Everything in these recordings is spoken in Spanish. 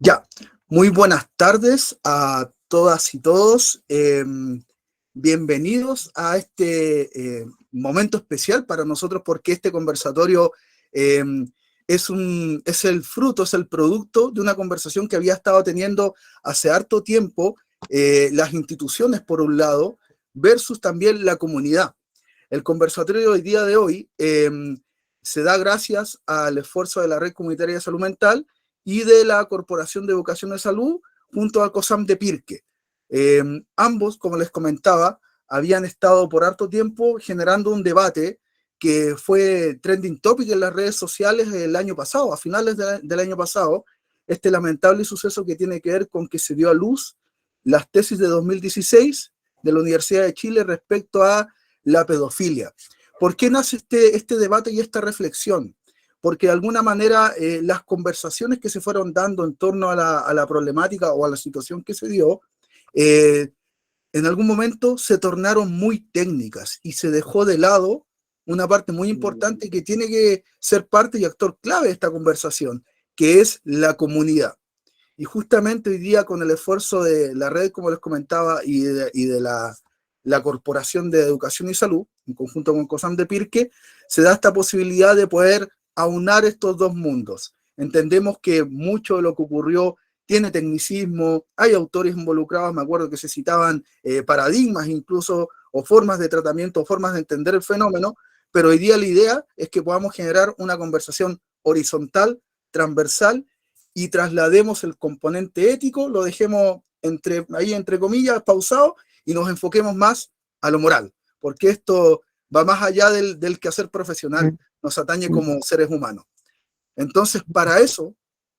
Ya, muy buenas tardes a todas y todos. Bienvenidos a este momento especial para nosotros porque este conversatorio eh, es el fruto, es el producto de una conversación que había estado teniendo hace harto tiempo las instituciones por un lado versus también la comunidad. El conversatorio hoy día de hoy se da gracias al esfuerzo de la Red Comunitaria de Salud Mental y de la Corporación de Educación de Salud junto a COSAM de Pirque. Ambos, como les comentaba, habían estado por harto tiempo generando un debate que fue trending topic en las redes sociales el año pasado, a finales del año pasado, este lamentable suceso que tiene que ver con que se dio a luz las tesis de 2016 de la Universidad de Chile respecto a la pedofilia. ¿Por qué nace este debate y esta reflexión? Porque de alguna manera las conversaciones que se fueron dando en torno a la problemática o a la situación que se dio, en algún momento se tornaron muy técnicas y se dejó de lado una parte muy importante que tiene que ser parte y actor clave de esta conversación, que es la comunidad. Y justamente hoy día con el esfuerzo de la red, como les comentaba, y de la Corporación de Educación y Salud, en conjunto con COSAM de Pirque, se da esta posibilidad de poder aunar estos dos mundos. Entendemos que mucho de lo que ocurrió tiene tecnicismo, hay autores involucrados, me acuerdo que se citaban paradigmas incluso, o formas de tratamiento, o formas de entender el fenómeno, pero hoy día la idea es que podamos generar una conversación horizontal, transversal, y traslademos el componente ético, lo dejemos ahí entre comillas, pausado, y nos enfoquemos más a lo moral, porque esto va más allá del quehacer profesional, nos atañe como seres humanos. Entonces, para eso,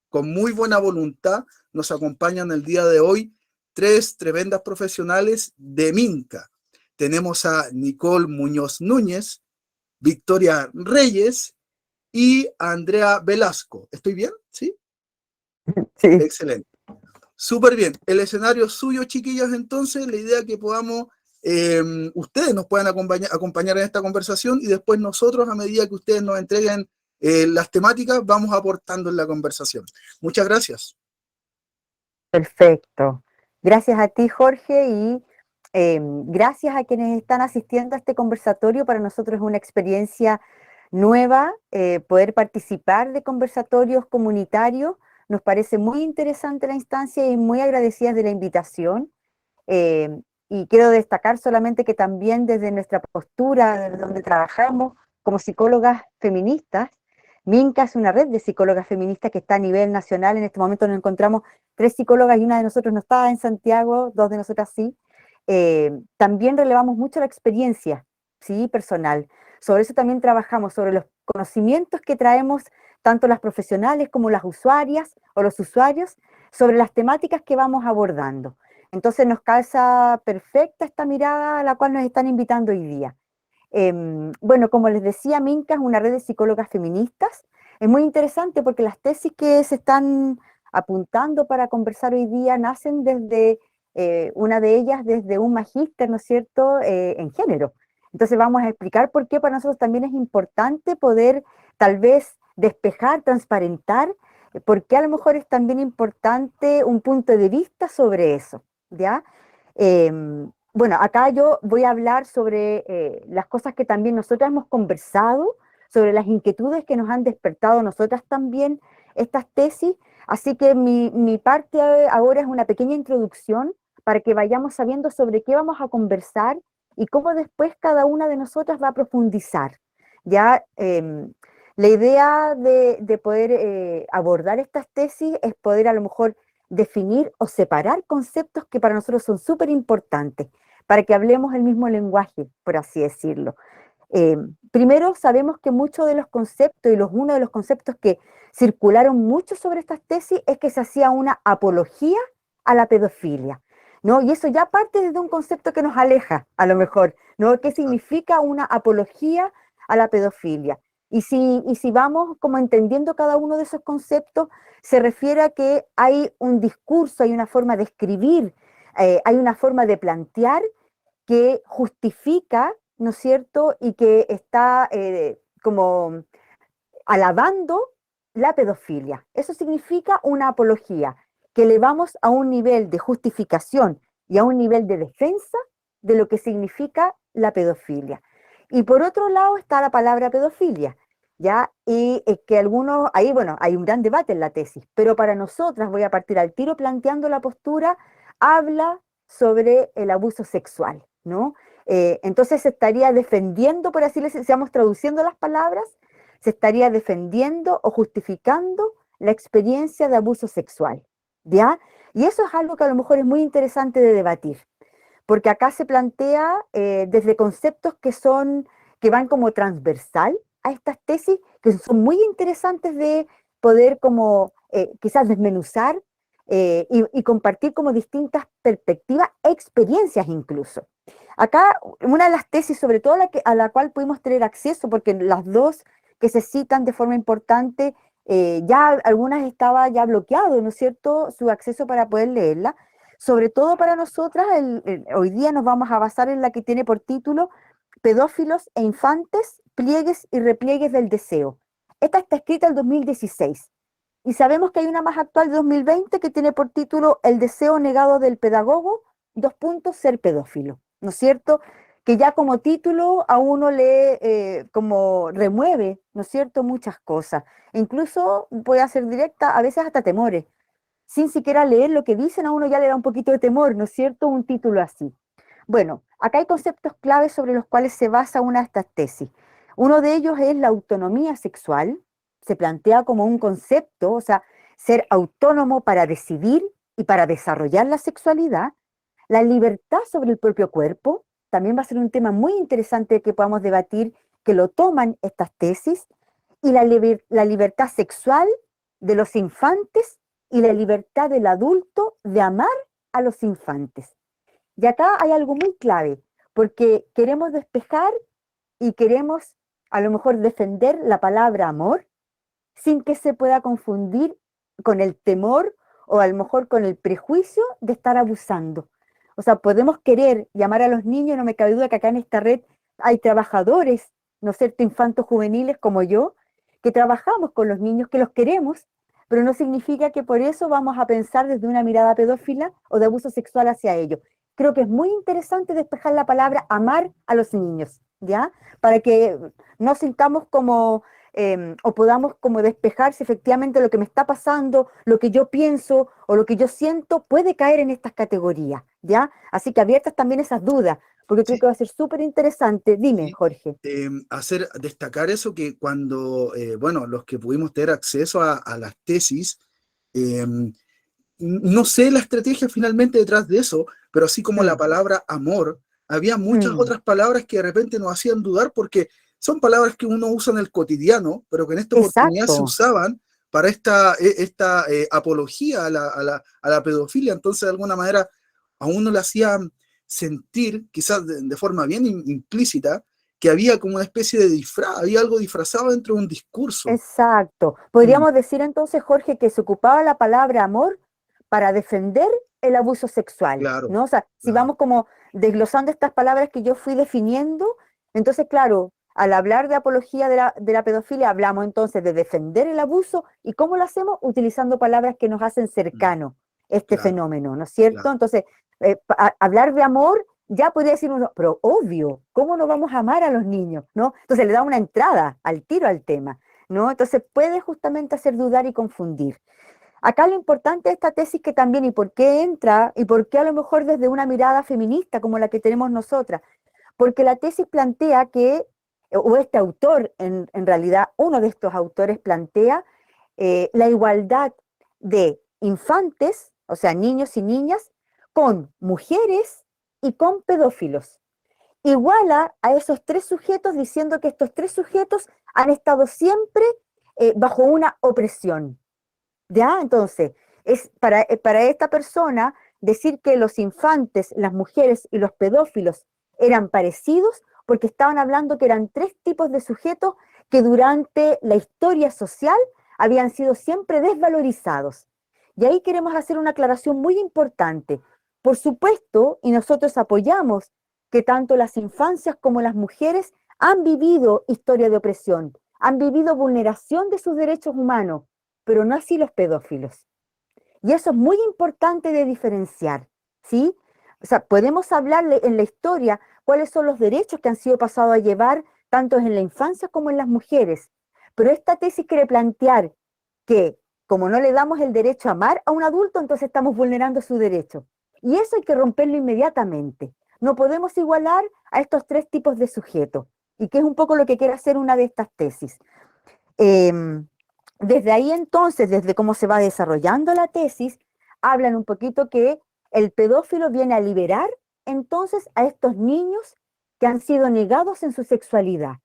con muy buena voluntad, nos acompañan el día de hoy tres tremendas profesionales de Minca. Tenemos a Nicole Muñoz Núñez, Victoria Reyes y a Andrea Velasco. ¿Estoy bien? ¿Sí? Sí. Excelente. Súper bien. El escenario es suyo, chiquillas, entonces. La idea es que podamos, ustedes nos puedan acompañar en esta conversación y después nosotros, a medida que ustedes nos entreguen las temáticas, vamos aportando en la conversación. Muchas gracias. Perfecto. Gracias a ti, Jorge, y gracias a quienes están asistiendo a este conversatorio. Para nosotros es una experiencia nueva poder participar de conversatorios comunitarios. Nos parece muy interesante la instancia y muy agradecidas de la invitación. Eh, y quiero destacar solamente que también desde nuestra postura, desde donde trabajamos como psicólogas feministas, Minca es una red de psicólogas feministas que está a nivel nacional. En este momento nos encontramos 3 psicólogas y una de nosotros no está en Santiago, 2 de nosotras sí. También relevamos mucho la experiencia, ¿sí?, personal. Sobre eso también trabajamos, sobre los conocimientos que traemos tanto las profesionales como las usuarias o los usuarios, sobre las temáticas que vamos abordando. Entonces nos calza perfecta esta mirada a la cual nos están invitando hoy día. Bueno, como les decía, Minca es una red de psicólogas feministas. Es muy interesante porque las tesis que se están apuntando para conversar hoy día nacen desde, una de ellas desde un magíster, ¿no es cierto?, en género. Entonces vamos a explicar por qué para nosotros también es importante poder tal vez despejar, transparentar, por qué a lo mejor es también importante un punto de vista sobre eso, ¿ya? Bueno, acá yo voy a hablar sobre las cosas que también nosotras hemos conversado, sobre las inquietudes que nos han despertado nosotras también estas tesis. Así que mi parte ahora es una pequeña introducción para que vayamos sabiendo sobre qué vamos a conversar y cómo después cada una de nosotras va a profundizar. Ya, la idea de poder abordar estas tesis es poder a lo mejor definir o separar conceptos que para nosotros son súper importantes, para que hablemos el mismo lenguaje, por así decirlo. Primero, sabemos que muchos de los conceptos, y uno de los conceptos que circularon mucho sobre estas tesis, es que se hacía una apología a la pedofilia, ¿no? Y eso ya parte desde un concepto que nos aleja, a lo mejor, ¿no? ¿Qué significa una apología a la pedofilia? Y si vamos como entendiendo cada uno de esos conceptos, se refiere a que hay un discurso, hay una forma de escribir, hay una forma de plantear que justifica, ¿no es cierto?, y que está como alabando la pedofilia. Eso significa una apología. que elevamos a un nivel de justificación y a un nivel de defensa de lo que significa la pedofilia. Y por otro lado está la palabra pedofilia, ¿ya? Y que algunos, ahí bueno, hay un gran debate en la tesis, pero para nosotras, voy a partir al tiro planteando la postura, habla sobre el abuso sexual, ¿no? Entonces se estaría defendiendo, por así decirlo, si estamos traduciendo las palabras, se estaría defendiendo o justificando la experiencia de abuso sexual, ¿ya? Y eso es algo que a lo mejor es muy interesante de debatir, porque acá se plantea desde conceptos que van como transversal a estas tesis, que son muy interesantes de poder como quizás desmenuzar y compartir como distintas perspectivas, experiencias incluso. Acá una de las tesis, sobre todo a la cual pudimos tener acceso, porque las dos que se citan de forma importante, ya algunas estaba ya bloqueado, ¿no es cierto?, su acceso para poder leerla. Sobre todo para nosotras, hoy día nos vamos a basar en la que tiene por título Pedófilos e infantes, pliegues y repliegues del deseo. Esta está escrita en 2016. Y sabemos que hay una más actual de 2020 que tiene por título El deseo negado del pedagogo, dos puntos, ser pedófilo. ¿No es cierto? Que ya como título a uno le como remueve, ¿no es cierto?, muchas cosas. Incluso puede ser directa, a veces hasta temores. Sin siquiera leer lo que dicen, a uno ya le da un poquito de temor, ¿no es cierto?, un título así. Bueno, acá hay conceptos claves sobre los cuales se basa una de estas tesis. Uno de ellos es la autonomía sexual, se plantea como un concepto, o sea, ser autónomo para decidir y para desarrollar la sexualidad. La libertad sobre el propio cuerpo, también va a ser un tema muy interesante que podamos debatir, que lo toman estas tesis, y la libertad sexual de los infantes y la libertad del adulto de amar a los infantes. Y acá hay algo muy clave, porque queremos despejar y queremos a lo mejor defender la palabra amor sin que se pueda confundir con el temor o a lo mejor con el prejuicio de estar abusando. O sea, podemos querer llamar a los niños, no me cabe duda que acá en esta red hay trabajadores, ¿no es cierto?, infantos juveniles como yo, que trabajamos con los niños, que los queremos, pero no significa que por eso vamos a pensar desde una mirada pedófila o de abuso sexual hacia ellos. Creo que es muy interesante despejar la palabra amar a los niños, ¿ya? Para que no sintamos como o podamos como despejar si efectivamente lo que me está pasando, lo que yo pienso o lo que yo siento puede caer en estas categorías, ¿ya? Así que abiertas también esas dudas, porque creo Sí, que va a ser súper interesante. Dime, sí. Jorge. Hacer destacar eso que cuando, bueno, los que pudimos tener acceso a las tesis, eh, no sé la estrategia finalmente detrás de eso, pero así como la Mm, palabra amor, había muchas mm, otras palabras que de repente nos hacían dudar porque son palabras que uno usa en el cotidiano, pero que en esta oportunidad se exacto. usaban para esta apología a la pedofilia. Entonces, de alguna manera, a uno le hacía sentir, quizás de forma bien implícita, que había como una especie de disfraz, había algo disfrazado dentro de un discurso. Exacto. Mm, Podríamos decir entonces, Jorge, que se ocupaba la palabra amor para defender el abuso sexual, claro, ¿no? O sea, si claro. vamos como desglosando estas palabras que yo fui definiendo, entonces, claro, al hablar de apología de la pedofilia, hablamos entonces de defender el abuso, ¿y cómo lo hacemos? Utilizando palabras que nos hacen Mm, cercano este claro, fenómeno, ¿no es cierto? claro. Entonces, hablar de amor, ya podría decir uno, pero obvio, ¿cómo no vamos a amar a los niños, no? Entonces le da una entrada al tiro al tema. ¿No? Entonces puede justamente hacer dudar y confundir. Acá lo importante de esta tesis que también, y por qué entra, y por qué a lo mejor desde una mirada feminista como la que tenemos nosotras, porque la tesis plantea que, o este autor, en realidad uno de estos autores plantea la igualdad de infantes, o sea, niños y niñas, con mujeres y con pedófilos. Iguala a esos tres sujetos diciendo que estos tres sujetos han estado siempre bajo una opresión. ¿Ya? Entonces, es para esta persona decir que los infantes, las mujeres y los pedófilos eran parecidos porque estaban hablando que eran tres tipos de sujetos que durante la historia social habían sido siempre desvalorizados. Y ahí queremos hacer una aclaración muy importante. Por supuesto, y nosotros apoyamos que tanto las infancias como las mujeres han vivido historia de opresión, han vivido vulneración de sus derechos humanos, pero no así los pedófilos. Y eso es muy importante de diferenciar, ¿sí? O sea, podemos hablarle en la historia cuáles son los derechos que han sido pasados a llevar tanto en la infancia como en las mujeres. Pero esta tesis quiere plantear que como no le damos el derecho a amar a un adulto, entonces estamos vulnerando su derecho. Y eso hay que romperlo inmediatamente. No podemos igualar a estos tres tipos de sujetos, y que es un poco lo que quiere hacer una de estas tesis. Desde ahí entonces, desde cómo se va desarrollando la tesis, hablan un poquito que el pedófilo viene a liberar entonces a estos niños que han sido negados en su sexualidad.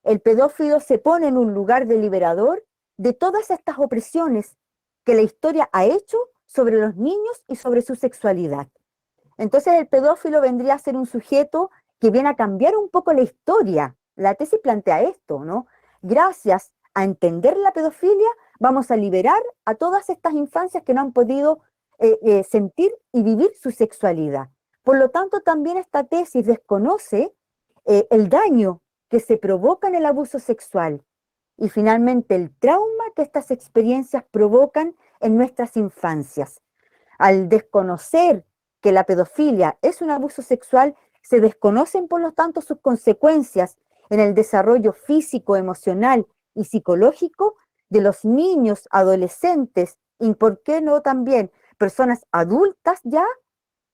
El pedófilo se pone en un lugar de liberador de todas estas opresiones que la historia ha hecho sobre los niños y sobre su sexualidad. Entonces el pedófilo vendría a ser un sujeto que viene a cambiar un poco la historia. La tesis plantea esto, ¿no? Gracias a entender la pedofilia, vamos a liberar a todas estas infancias que no han podido sentir y vivir su sexualidad. Por lo tanto, también esta tesis desconoce el daño que se provoca en el abuso sexual y finalmente el trauma que estas experiencias provocan en nuestras infancias. Al desconocer que la pedofilia es un abuso sexual, se desconocen por lo tanto sus consecuencias en el desarrollo físico, emocional y psicológico de los niños, adolescentes y, ¿por qué no también personas adultas ya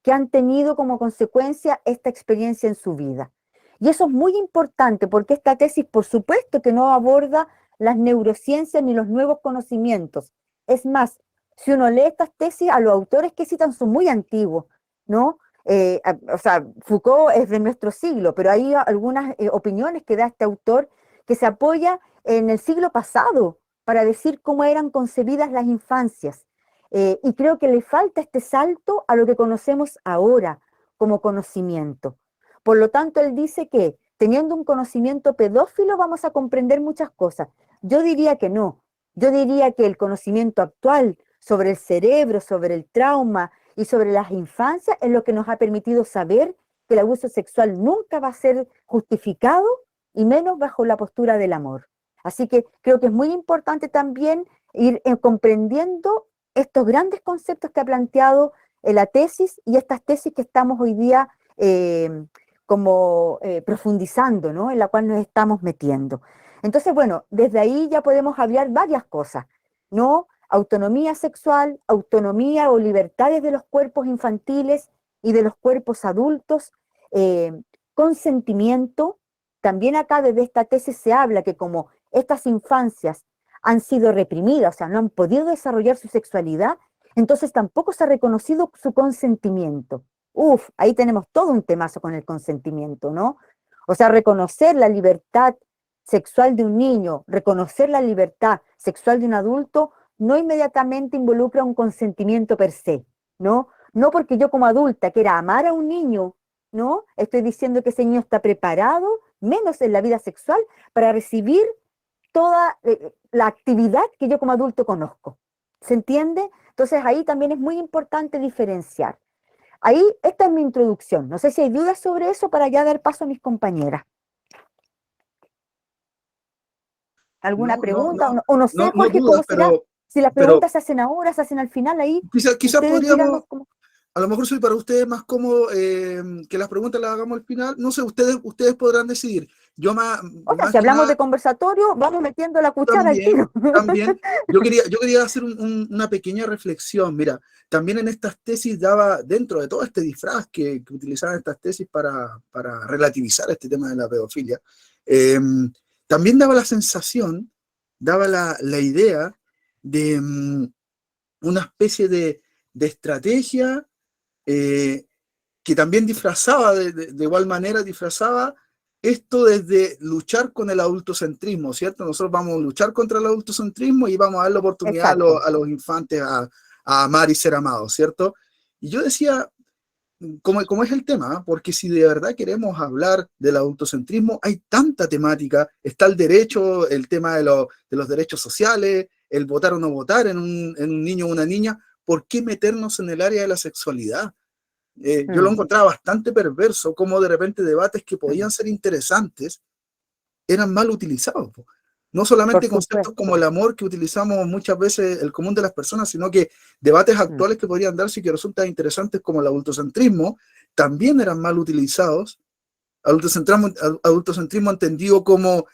que han tenido como consecuencia esta experiencia en su vida? Y eso es muy importante porque esta tesis, por supuesto, que no aborda las neurociencias ni los nuevos conocimientos. Es más, si uno lee estas tesis, a los autores que citan son muy antiguos, ¿no? O sea, Foucault es de nuestro siglo, pero hay algunas opiniones que da este autor que se apoya en el siglo pasado para decir cómo eran concebidas las infancias. Y creo que le falta este salto a lo que conocemos ahora como conocimiento. Por lo tanto, él dice que teniendo un conocimiento pedófilo vamos a comprender muchas cosas. Yo diría que no. Yo diría que el conocimiento actual sobre el cerebro, sobre el trauma y sobre las infancias es lo que nos ha permitido saber que el abuso sexual nunca va a ser justificado y menos bajo la postura del amor. Así que creo que es muy importante también ir comprendiendo estos grandes conceptos que ha planteado la tesis y estas tesis que estamos hoy día profundizando, ¿no? En la cual nos estamos metiendo. Entonces, bueno, desde ahí ya podemos hablar varias cosas, ¿no? Autonomía sexual, autonomía o libertades de los cuerpos infantiles y de los cuerpos adultos, consentimiento. También acá desde esta tesis se habla que como estas infancias han sido reprimidas, o sea, no han podido desarrollar su sexualidad, entonces tampoco se ha reconocido su consentimiento. Uf, ahí tenemos todo un temazo con el consentimiento, ¿no? O sea, reconocer la libertad sexual de un niño, reconocer la libertad sexual de un adulto, no inmediatamente involucra un consentimiento per se, ¿no? No porque yo como adulta quiera amar a un niño, ¿no? Estoy diciendo que ese niño está preparado, menos en la vida sexual, para recibir toda la actividad que yo como adulto conozco. ¿Se entiende? Entonces ahí también es muy importante diferenciar. Ahí, esta es mi introducción. No sé si hay dudas sobre eso para ya dar paso a mis compañeras. ¿Alguna No, no, pregunta? no, O no sé, no Jorge, dudas, cómo será. Si las pero preguntas se hacen ahora, se hacen al final, ahí quizás ustedes dirán podríamos, cómo. a lo mejor soy para ustedes más cómodo que las preguntas las hagamos al final. No sé, ustedes podrán decidir. Yo O sea, más si que hablamos nada, de conversatorio, vamos metiendo la cuchara al también, tiro. también, yo quería hacer una pequeña reflexión. Mira, también en estas tesis daba, dentro de todo este disfraz que utilizaban estas tesis para relativizar este tema de la pedofilia, eh, también daba la sensación, daba la idea de una especie de estrategia eh, que también disfrazaba, de igual manera, disfrazaba esto desde luchar con el adultocentrismo, ¿cierto? Nosotros vamos a luchar contra el adultocentrismo y vamos a dar la oportunidad Exacto. a los infantes a amar y ser amados, ¿cierto? Y yo decía, como es el tema, ¿eh? Porque si de verdad queremos hablar del adultocentrismo, hay tanta temática, está el derecho, el tema de los derechos sociales, el votar o no votar en un niño o una niña, ¿por qué meternos en el área de la sexualidad? Yo lo Mm, encontraba bastante perverso, como de repente debates que podían mm. ser interesantes eran mal utilizados. Po. No por solamente conceptos como supuesto. el amor que utilizamos muchas veces el común de las personas, sino que debates Mm, actuales que podrían darse y que resultan interesantes como el adultocentrismo, también eran mal utilizados. Adultocentrismo entendido como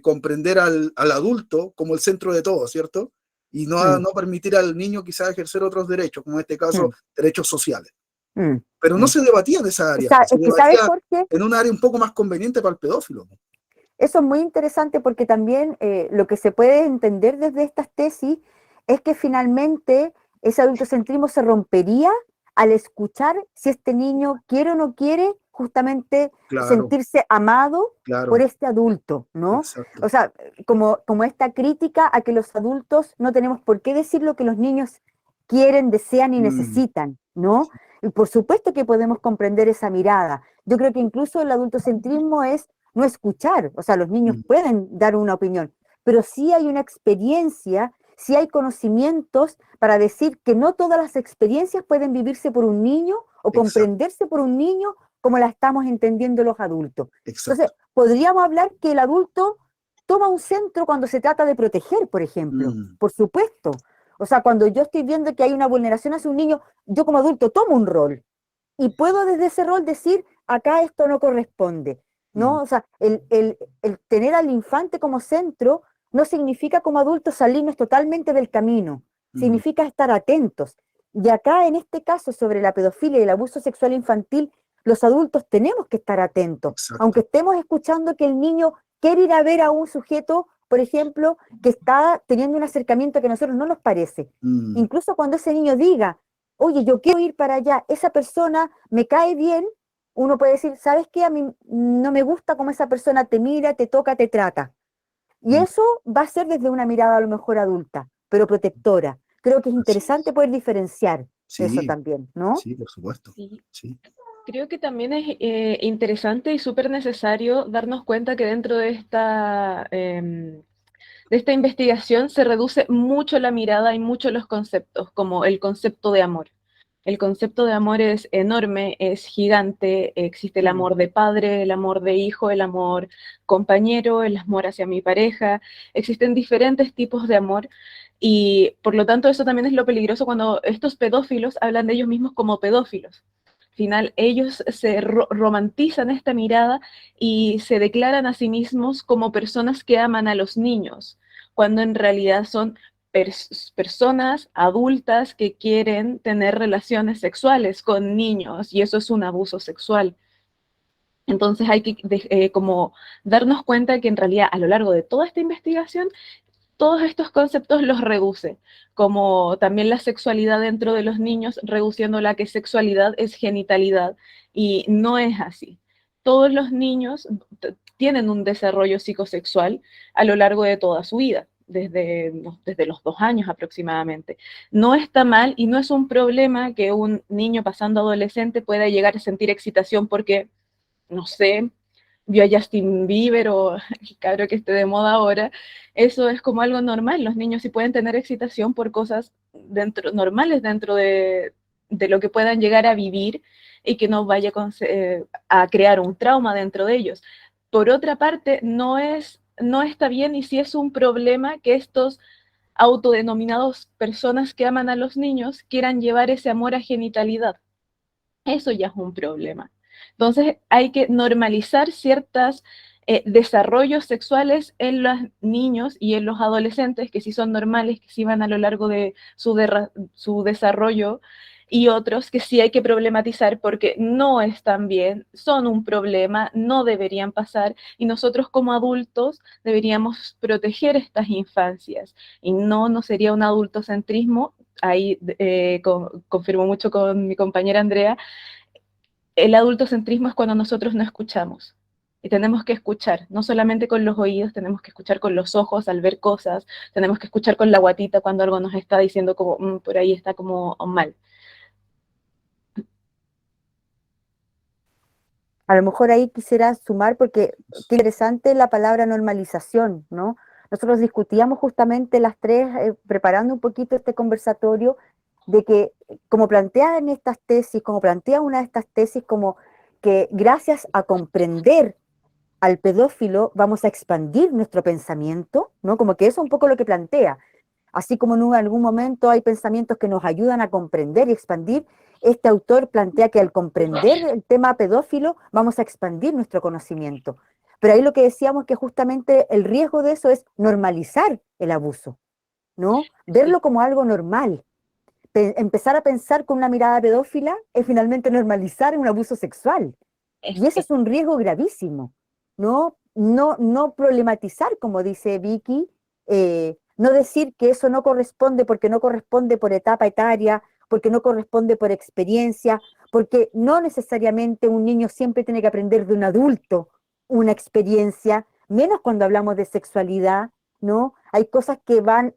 comprender al adulto como el centro de todo, ¿cierto? Y mm, no permitir al niño quizás ejercer otros derechos, como en este caso mm, derechos sociales. mm, Pero no mm. se debatía en esa área, se Es que, ¿sabes, debatía Jorge? en un área un poco más conveniente para el pedófilo. Eso es muy interesante porque también lo que se puede entender desde estas tesis es que finalmente ese adultocentrismo se rompería al escuchar si este niño quiere o no quiere justamente Claro, sentirse amado por claro, este adulto, ¿no? O exacto. sea, como esta crítica a que los adultos no tenemos por qué decir lo que los niños quieren, desean y Mm, necesitan, ¿no? Y por supuesto que podemos comprender esa mirada. Yo creo que incluso el adultocentrismo es no escuchar, o sea, los niños mm, pueden dar una opinión, pero sí hay una experiencia, sí hay conocimientos para decir que no todas las experiencias pueden vivirse por un niño o exacto, comprenderse por un niño como la estamos entendiendo los adultos. Entonces, exacto. podríamos hablar que el adulto toma un centro cuando se trata de proteger, por ejemplo, Mm, por supuesto. O sea, cuando yo estoy viendo que hay una vulneración hacia un niño, yo como adulto tomo un rol y puedo desde ese rol decir, acá esto no corresponde, mm, ¿no? O sea, el tener al infante como centro no significa como adultos salirnos totalmente del camino, mm, significa estar atentos. Y acá, en este caso, sobre la pedofilia y el abuso sexual infantil, los adultos tenemos que estar atentos, aunque exacto. estemos escuchando que el niño quiere ir a ver a un sujeto, por ejemplo, que está teniendo un acercamiento que a nosotros no nos parece. Mm, Incluso cuando ese niño diga, oye, yo quiero ir para allá, esa persona me cae bien, uno puede decir, ¿sabes qué? A mí no me gusta cómo esa persona te mira, te toca, te trata. Y mm, eso va a ser desde una mirada a lo mejor adulta, pero protectora. Creo que es así interesante es. poder diferenciar eso Sí, también, ¿no? sí, por supuesto. Sí, Sí. creo que también es interesante y súper necesario darnos cuenta que dentro de esta investigación se reduce mucho la mirada y mucho los conceptos, como el concepto de amor. El concepto de amor es enorme, es gigante, existe el Mm, amor de padre, el amor de hijo, el amor compañero, el amor hacia mi pareja, existen diferentes tipos de amor y por lo tanto eso también es lo peligroso cuando estos pedófilos hablan de ellos mismos como pedófilos. Al final ellos se romantizan esta mirada y se declaran a sí mismos como personas que aman a los niños, cuando en realidad son personas adultas que quieren tener relaciones sexuales con niños y eso es un abuso sexual. Entonces hay que como darnos cuenta que en realidad a lo largo de toda esta investigación todos estos conceptos los reduce, como también la sexualidad dentro de los niños, reduciendo la que sexualidad es genitalidad, y no es así. Todos los niños tienen un desarrollo psicosexual a lo largo de toda su vida, desde los 2 años aproximadamente. No está mal y no es un problema que un niño pasando adolescente pueda llegar a sentir excitación porque, no sé, vio a Justin Bieber o el cabro que esté de moda ahora, eso es como algo normal. Los niños sí pueden tener excitación por cosas normales dentro de lo que puedan llegar a vivir y que no vaya a crear un trauma dentro de ellos. Por otra parte, no está bien y sí es un problema que estos autodenominados personas que aman a los niños quieran llevar ese amor a genitalidad. Eso ya es un problema. Entonces hay que normalizar ciertos desarrollos sexuales en los niños y en los adolescentes que sí son normales, que sí van a lo largo de su desarrollo y otros que sí hay que problematizar porque no están bien, son un problema, no deberían pasar y nosotros como adultos deberíamos proteger estas infancias y no sería un adultocentrismo. Ahí confirmo mucho con mi compañera Andrea, el adultocentrismo es cuando nosotros no escuchamos. Y tenemos que escuchar, no solamente con los oídos, tenemos que escuchar con los ojos al ver cosas, tenemos que escuchar con la guatita cuando algo nos está diciendo como, por ahí está como mal. A lo mejor ahí quisiera sumar, porque qué interesante la palabra normalización, ¿no? Nosotros discutíamos justamente las tres, preparando un poquito este conversatorio, de que, como plantean estas tesis, como plantea una de estas tesis, como que gracias a comprender al pedófilo, vamos a expandir nuestro pensamiento, ¿no? Como que eso es un poco lo que plantea. Así como en algún momento hay pensamientos que nos ayudan a comprender y expandir, este autor plantea que al comprender el tema pedófilo vamos a expandir nuestro conocimiento. Pero ahí lo que decíamos que justamente el riesgo de eso es normalizar el abuso, ¿no? Sí, Verlo como algo normal. Empezar a pensar con una mirada pedófila es finalmente normalizar un abuso sexual. Y ese es es un riesgo gravísimo, ¿no? No problematizar, como dice Vicky, no decir que eso no corresponde porque no corresponde por etapa etaria, porque no corresponde por experiencia, porque no necesariamente un niño siempre tiene que aprender de un adulto una experiencia, menos cuando hablamos de sexualidad, ¿no? Hay cosas que van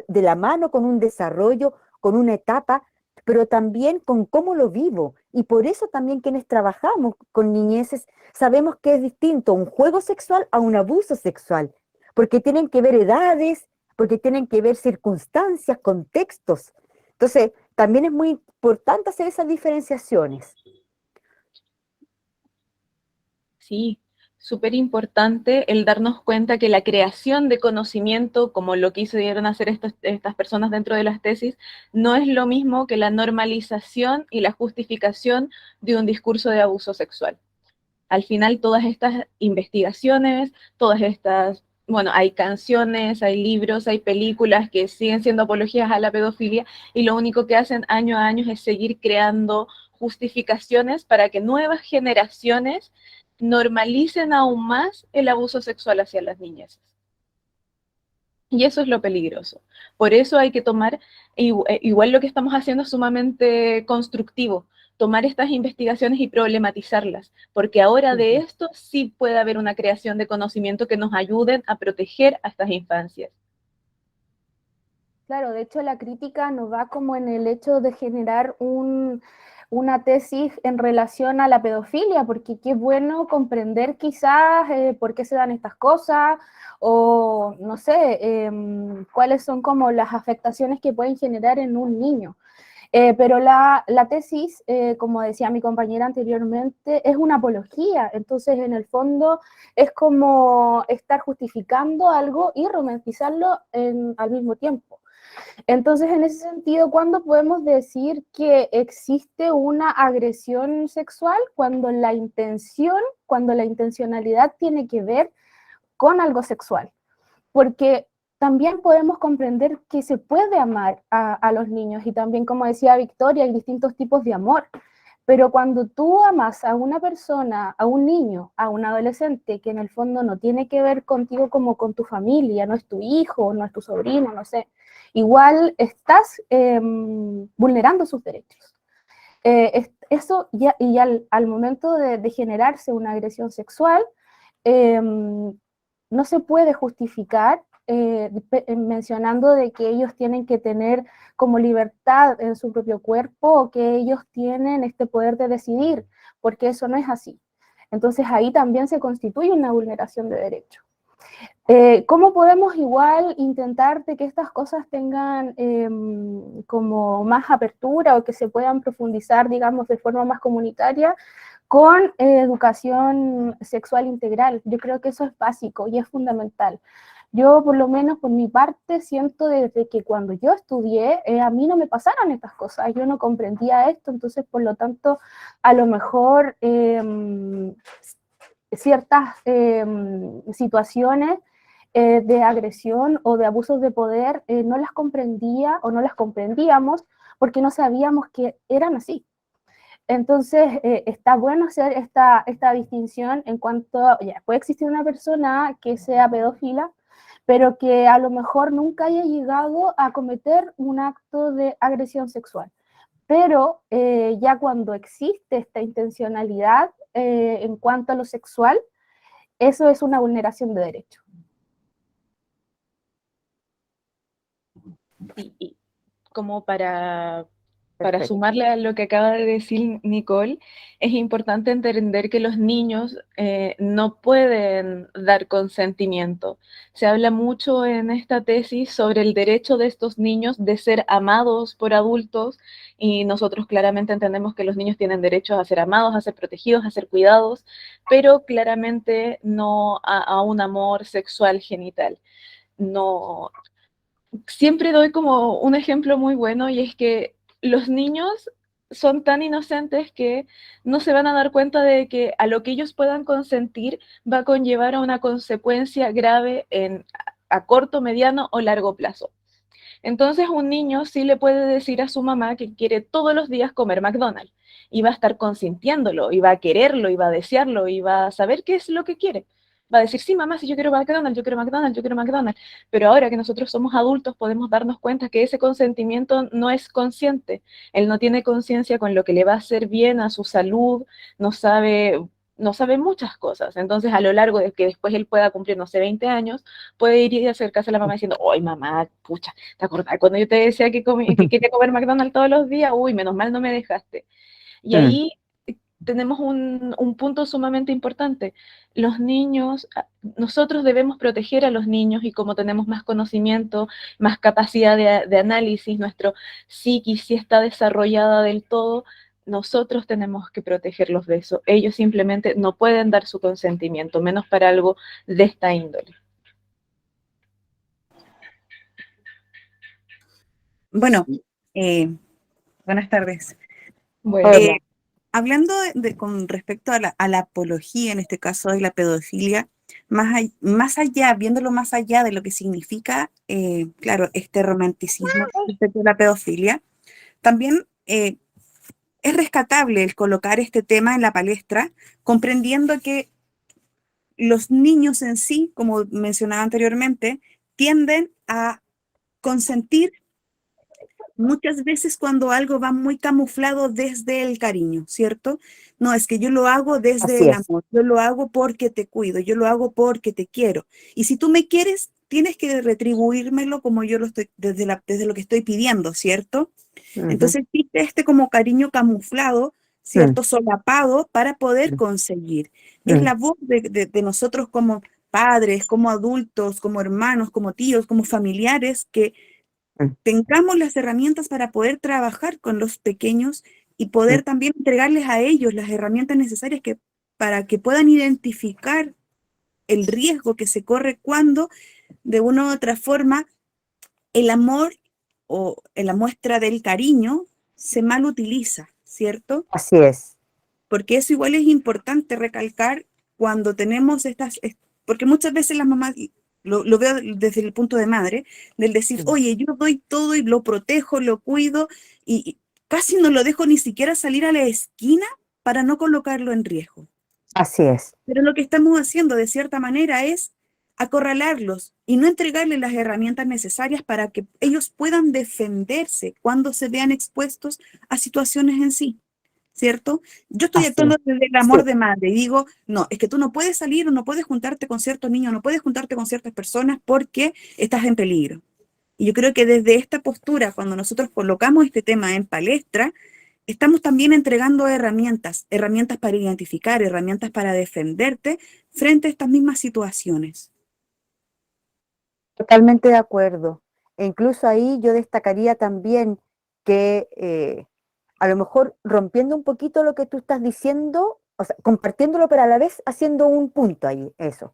de la mano con un desarrollo, con una etapa, pero también con cómo lo vivo. Y por eso también quienes trabajamos con niñeces sabemos que es distinto un juego sexual a un abuso sexual, porque tienen que ver edades, porque tienen que ver circunstancias, contextos. Entonces, también es muy importante hacer esas diferenciaciones. Sí, súper importante el darnos cuenta que la creación de conocimiento, como lo quisieron hacer estas personas dentro de las tesis, no es lo mismo que la normalización y la justificación de un discurso de abuso sexual. Al final, todas estas investigaciones, todas estas, bueno, hay canciones, hay libros, hay películas que siguen siendo apologías a la pedofilia y lo único que hacen año a año es seguir creando justificaciones para que nuevas generaciones normalicen aún más el abuso sexual hacia las niñas. Y eso es lo peligroso. Por eso hay que tomar, igual lo que estamos haciendo es sumamente constructivo, tomar estas investigaciones y problematizarlas, porque ahora de Ujú. esto sí puede haber una creación de conocimiento que nos ayuden a proteger a estas infancias. Claro, de hecho la crítica no va como en el hecho de generar una tesis en relación a la pedofilia, porque qué bueno comprender quizás por qué se dan estas cosas o no sé, cuáles son como las afectaciones que pueden generar en un niño. Pero la tesis, como decía mi compañera anteriormente, es una apología, entonces en el fondo es como estar justificando algo y romantizarlo al mismo tiempo. Entonces, en ese sentido, ¿cuándo podemos decir que existe una agresión sexual? Cuando la intencionalidad tiene que ver con algo sexual. Porque también podemos comprender que se puede amar a los niños y también, como decía Victoria, hay distintos tipos de amor. Pero cuando tú amas a una persona, a un niño, a un adolescente, que en el fondo no tiene que ver contigo como con tu familia, no es tu hijo, no es tu sobrino, no sé, igual estás vulnerando sus derechos. Eso ya, y al momento de generarse una agresión sexual, no se puede justificar mencionando de que ellos tienen que tener como libertad en su propio cuerpo o que ellos tienen este poder de decidir, porque eso no es así. Entonces ahí también se constituye una vulneración de derechos. ¿Cómo podemos igual intentar de que estas cosas tengan como más apertura o que se puedan profundizar, digamos, de forma más comunitaria con educación sexual integral? Yo creo que eso es básico y es fundamental. Yo, por lo menos por mi parte, siento desde que cuando yo estudié, a mí no me pasaron estas cosas, yo no comprendía esto, entonces, por lo tanto, a lo mejor ciertas situaciones de agresión o de abusos de poder no las comprendía o no las comprendíamos porque no sabíamos que eran así. Entonces, está bueno hacer esta distinción en cuanto, ya, puede existir una persona que sea pedófila, pero que a lo mejor nunca haya llegado a cometer un acto de agresión sexual. Pero ya cuando existe esta intencionalidad en cuanto a lo sexual, eso es una vulneración de derecho. Y como para Para Perfecto. sumarle a lo que acaba de decir Nicole, es importante entender que los niños no pueden dar consentimiento. Se habla mucho en esta tesis sobre el derecho de estos niños de ser amados por adultos y nosotros claramente entendemos que los niños tienen derecho a ser amados, a ser protegidos, a ser cuidados, pero claramente no a un amor sexual genital. No, siempre doy como un ejemplo muy bueno y es que los niños son tan inocentes que no se van a dar cuenta de que a lo que ellos puedan consentir va a conllevar a una consecuencia grave a corto, mediano o largo plazo. Entonces un niño sí le puede decir a su mamá que quiere todos los días comer McDonald's y va a estar consintiéndolo, y va a quererlo, y va a desearlo, y va a saber qué es lo que quiere. Va a decir, sí, mamá, si yo quiero McDonald's, yo quiero McDonald's, yo quiero McDonald's. Pero ahora que nosotros somos adultos podemos darnos cuenta que ese consentimiento no es consciente. Él no tiene conciencia con lo que le va a hacer bien a su salud, no sabe, no sabe muchas cosas. Entonces, a lo largo de que después él pueda cumplir, no sé, 20 años, puede ir y acercarse a la mamá diciendo, ¡ay, mamá, pucha! ¿Te acordás cuando yo te decía que quería comer McDonald's todos los días? Uy, menos mal no me dejaste. Y Mm. ahí tenemos un punto sumamente importante. Los niños, nosotros debemos proteger a los niños y como tenemos más conocimiento, más capacidad de análisis, nuestro psiquis sí está desarrollada del todo, nosotros tenemos que protegerlos de eso. Ellos simplemente no pueden dar su consentimiento, menos para algo de esta índole. Bueno, buenas tardes. Bueno, Hola. Hablando con respecto a la apología, en este caso de la pedofilia, más allá, viéndolo más allá de lo que significa, claro, este romanticismo respecto a la pedofilia, también es rescatable el colocar este tema en la palestra, comprendiendo que los niños en sí, como mencionaba anteriormente, tienden a consentir muchas veces cuando algo va muy camuflado desde el cariño, ¿cierto? No, es que yo lo hago desde Así el es. amor, yo lo hago porque te cuido, yo lo hago porque te quiero. Y si tú me quieres, tienes que retribuírmelo como yo lo estoy, desde lo que estoy pidiendo, ¿cierto? Ujú. Entonces existe este como cariño camuflado, Mm, ¿cierto? Solapado para poder mm, conseguir. Es mm, labor de nosotros como padres, como adultos, como hermanos, como tíos, como familiares, que mm, tengamos las herramientas para poder trabajar con los pequeños y mm. poder también entregarles a ellos las herramientas necesarias para que puedan identificar el riesgo que se corre cuando, de una u otra forma, el amor o la muestra del cariño se mal utiliza, ¿cierto? Así es. Porque eso igual es importante recalcar cuando tenemos porque muchas veces las mamás, lo veo desde el punto de madre, del decir, Mm. oye, yo doy todo y lo protejo, lo cuido, y casi no lo dejo ni siquiera salir a la esquina para no colocarlo en riesgo. Así es. Pero lo que estamos haciendo de cierta manera es acorralarlos y no entregarles las herramientas necesarias para que ellos puedan defenderse cuando se vean expuestos a situaciones en sí. ¿Cierto? Yo estoy Así es. actuando desde el Sí, amor de madre y digo, no, es que tú no puedes salir o no puedes juntarte con ciertos niños, no puedes juntarte con ciertas personas porque estás en peligro. Y yo creo que desde esta postura, cuando nosotros colocamos este tema en palestra, estamos también entregando herramientas, herramientas para identificar, herramientas para defenderte frente a estas mismas situaciones. totalmente de acuerdo. E incluso ahí yo destacaría también que a lo mejor rompiendo un poquito lo que tú estás diciendo, o sea, compartiéndolo, pero a la vez haciendo un punto ahí, eso,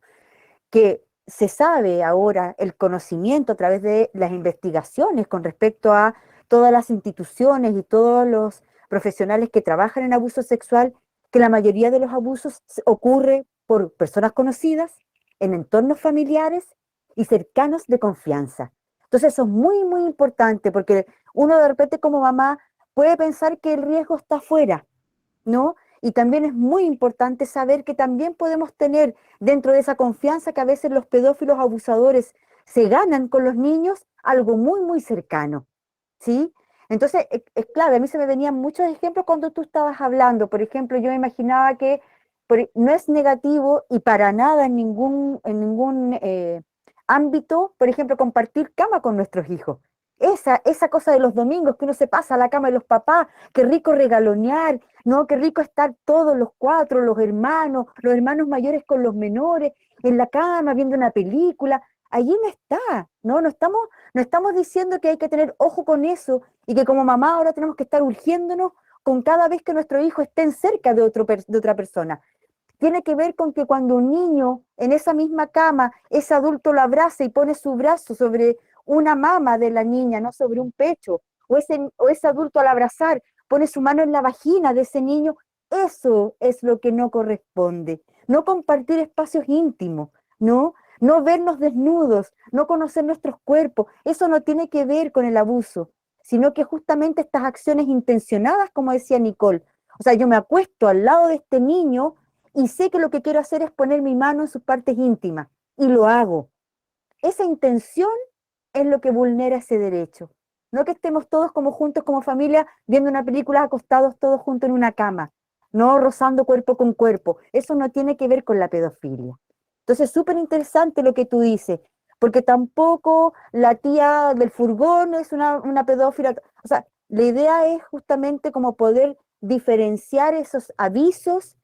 que se sabe ahora el conocimiento a través de las investigaciones con respecto a todas las instituciones y todos los profesionales que trabajan en abuso sexual, que la mayoría de los abusos ocurre por personas conocidas, en entornos familiares y cercanos de confianza. Entonces eso es muy, muy importante porque uno de repente como mamá puede pensar que el riesgo está afuera, ¿no? Y también es muy importante saber que también podemos tener dentro de esa confianza que a veces los pedófilos abusadores se ganan con los niños, algo muy, muy cercano, ¿sí? Entonces, es clave, a mí se me venían muchos ejemplos cuando tú estabas hablando. Por ejemplo, yo me imaginaba que no es negativo y para nada en ningún ámbito, por ejemplo, compartir cama con nuestros hijos. esa cosa de los domingos que uno se pasa a la cama de los papás, qué rico regalonear, ¿no? Qué rico estar todos los cuatro, los hermanos mayores con los menores, en la cama viendo una película. Allí no está, ¿no? No estamos diciendo que hay que tener ojo con eso y que como mamá ahora tenemos que estar urgiéndonos con cada vez que nuestro hijo esté cerca de otra persona. Tiene que ver con que cuando un niño en esa misma cama, ese adulto lo abraza y pone su brazo sobre una mama de la niña, no sobre un pecho, o ese adulto al abrazar pone su mano en la vagina de ese niño, eso es lo que no corresponde. No compartir espacios íntimos, ¿no? No vernos desnudos, no conocer nuestros cuerpos, eso no tiene que ver con el abuso, sino que justamente estas acciones intencionadas, como decía Nicole, o sea, yo me acuesto al lado de este niño y sé que lo que quiero hacer es poner mi mano en sus partes íntimas, y lo hago. Esa intención es lo que vulnera ese derecho. No que estemos todos como juntos, como familia, viendo una película acostados todos juntos en una cama, no rozando cuerpo con cuerpo. Eso no tiene que ver con la pedofilia. Entonces, súper interesante lo que tú dices, porque tampoco la tía del furgón es una pedófila. O sea, la idea es justamente como poder diferenciar esos avisos,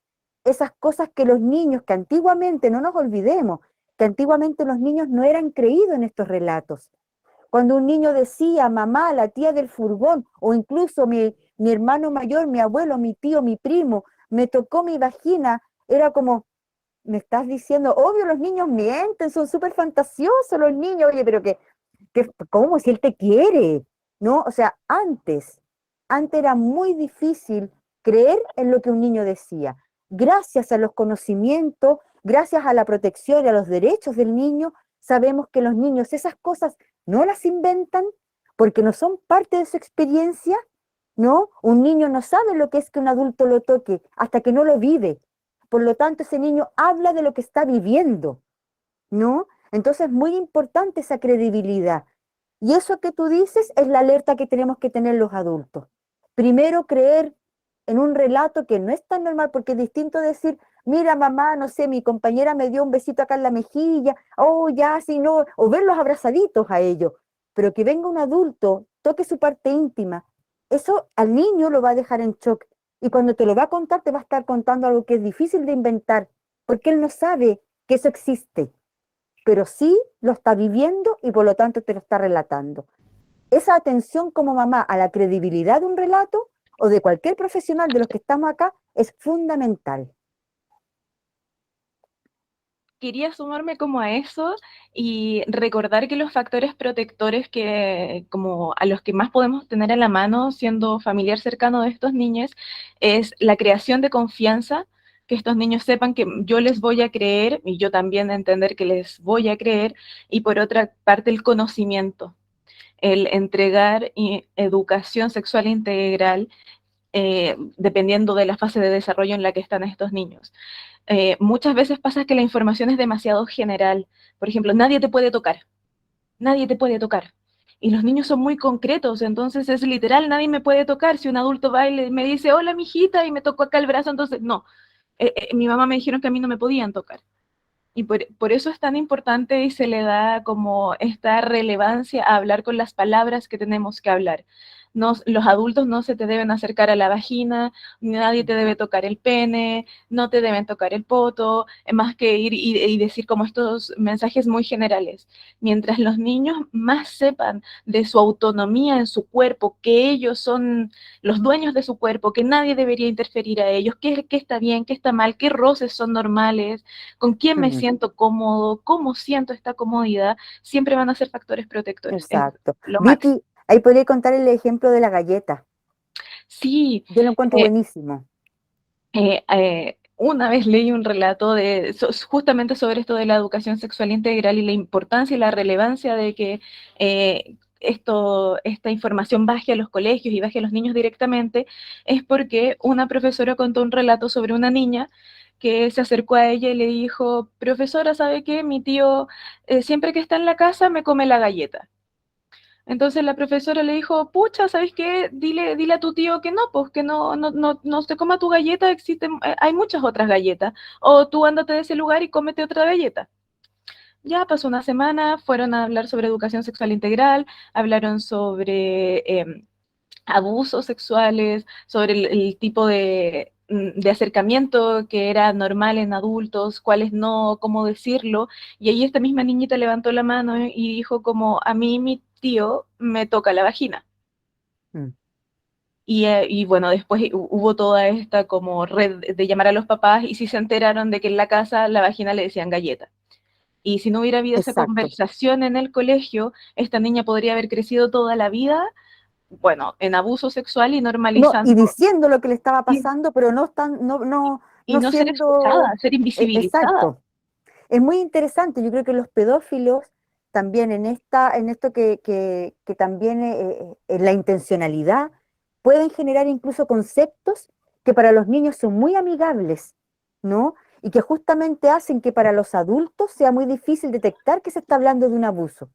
esas cosas que los niños, que antiguamente, no nos olvidemos, que antiguamente los niños no eran creídos en estos relatos. Cuando un niño decía, mamá, la tía del furgón, o incluso mi hermano mayor, mi abuelo, mi tío, mi primo, me tocó mi vagina, era como, me estás diciendo, obvio, los niños mienten, son súper fantasiosos los niños, oye, pero ¿cómo? Si él te quiere, ¿no? O sea, antes era muy difícil creer en lo que un niño decía. Gracias a los conocimientos, gracias a la protección y a los derechos del niño, sabemos que los niños esas cosas no las inventan porque no son parte de su experiencia, ¿no? Un niño no sabe lo que es que un adulto lo toque hasta que no lo vive. Por lo tanto, ese niño habla de lo que está viviendo, ¿no? Entonces es muy importante esa credibilidad. Y eso que tú dices es la alerta que tenemos que tener los adultos. Primero, creer en un relato que no es tan normal, porque es distinto decir, mira mamá, no sé, mi compañera me dio un besito acá en la mejilla, oh, ya, sí, no, o verlos abrazaditos a ellos, pero que venga un adulto, toque su parte íntima, eso al niño lo va a dejar en shock. Y cuando te lo va a contar, te va a estar contando algo que es difícil de inventar, porque él no sabe que eso existe, pero sí lo está viviendo y por lo tanto te lo está relatando. Esa atención como mamá a la credibilidad de un relato o de cualquier profesional de los que estamos acá es fundamental. Quería sumarme como a eso y recordar que los factores protectores que como a los que más podemos tener a la mano siendo familiar cercano de estos niños es la creación de confianza, que estos niños sepan que yo les voy a creer y yo también entender que les voy a creer, y por otra parte el conocimiento, el entregar educación sexual integral, dependiendo de la fase de desarrollo en la que están estos niños. Muchas veces pasa que la información es demasiado general. Por ejemplo, nadie te puede tocar. Y los niños son muy concretos, entonces es literal, nadie me puede tocar. Si un adulto va y me dice, hola, mijita, y me tocó acá el brazo, entonces no. Mi mamá me dijeron que a mí no me podían tocar. Y por eso es tan importante y se le da como esta relevancia a hablar con las palabras que tenemos que hablar. No, los adultos no se te deben acercar a la vagina, nadie te debe tocar el pene, no te deben tocar el poto, más que ir y decir como estos mensajes muy generales. Mientras los niños más sepan de su autonomía en su cuerpo, que ellos son los dueños de su cuerpo, que nadie debería interferir a ellos, qué está bien, qué está mal, qué roces son normales, con quién me siento cómodo, cómo siento esta comodidad, siempre van a ser factores protectores. Exacto. Lo máximo. Vicky, ahí podría contar el ejemplo de la galleta. Sí, Yo lo encuentro buenísimo. una vez leí un relato justamente sobre esto de la educación sexual integral y la importancia y la relevancia de que esta información baje a los colegios y baje a los niños directamente, es porque una profesora contó un relato sobre una niña que se acercó a ella y le dijo, profesora, ¿sabe qué? Mi tío siempre que está en la casa me come la galleta. Entonces la profesora le dijo, pucha, ¿sabes qué? Dile a tu tío que no, pues que no se coma tu galleta, hay muchas otras galletas. O tú ándate de ese lugar y cómete otra galleta. Ya pasó una semana, fueron a hablar sobre educación sexual integral, hablaron sobre abusos sexuales, sobre el tipo de acercamiento que era normal en adultos, cuáles no, cómo decirlo, y ahí esta misma niñita levantó la mano y dijo como, a mí mi tío me toca la vagina. Mm. Y bueno, después hubo toda esta como red de llamar a los papás y sí se enteraron de que en la casa la vagina le decían galleta. Y si no hubiera habido esa Exacto. conversación en el colegio, esta niña podría haber crecido toda la vida, bueno, en abuso sexual y No, y normalizando, diciendo lo que le estaba y, pasando, pero no están, y no no ser escuchada, siendo ser invisibilizada. exacto. Es muy interesante. Yo creo que los pedófilos también en esto que también en la intencionalidad pueden generar incluso conceptos que para los niños son muy amigables, ¿no? Y que justamente hacen que para los adultos sea muy difícil detectar que se está hablando de un abuso.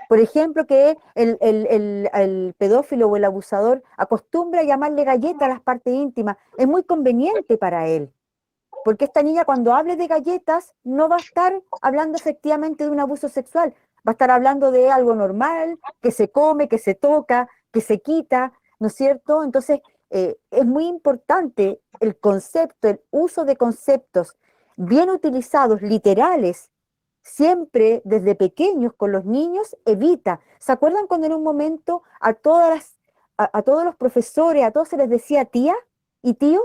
Por ejemplo, que el pedófilo o el abusador acostumbra a llamarle galleta a las partes íntimas. Es muy conveniente para él, porque esta niña cuando hable de galletas no va a estar hablando efectivamente de un abuso sexual, va a estar hablando de algo normal, que se come, que se toca, que se quita, ¿no es cierto? Entonces, es muy importante el concepto, el uso de conceptos bien utilizados, literales, siempre desde pequeños con los niños, evita. ¿Se acuerdan cuando en un momento a todos los profesores, a todos se les decía tía y tío?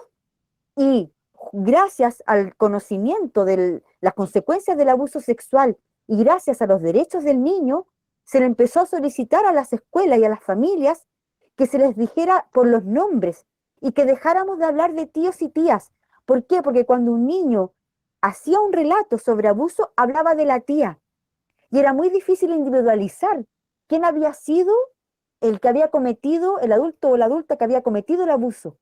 Y gracias al conocimiento de las consecuencias del abuso sexual y gracias a los derechos del niño, se le empezó a solicitar a las escuelas y a las familias que se les dijera por los nombres y que dejáramos de hablar de tíos y tías. ¿Por qué? Porque cuando un niño hacía un relato sobre abuso, hablaba de la tía y era muy difícil individualizar quién había sido el que había cometido, el adulto o la adulta que había cometido el abuso.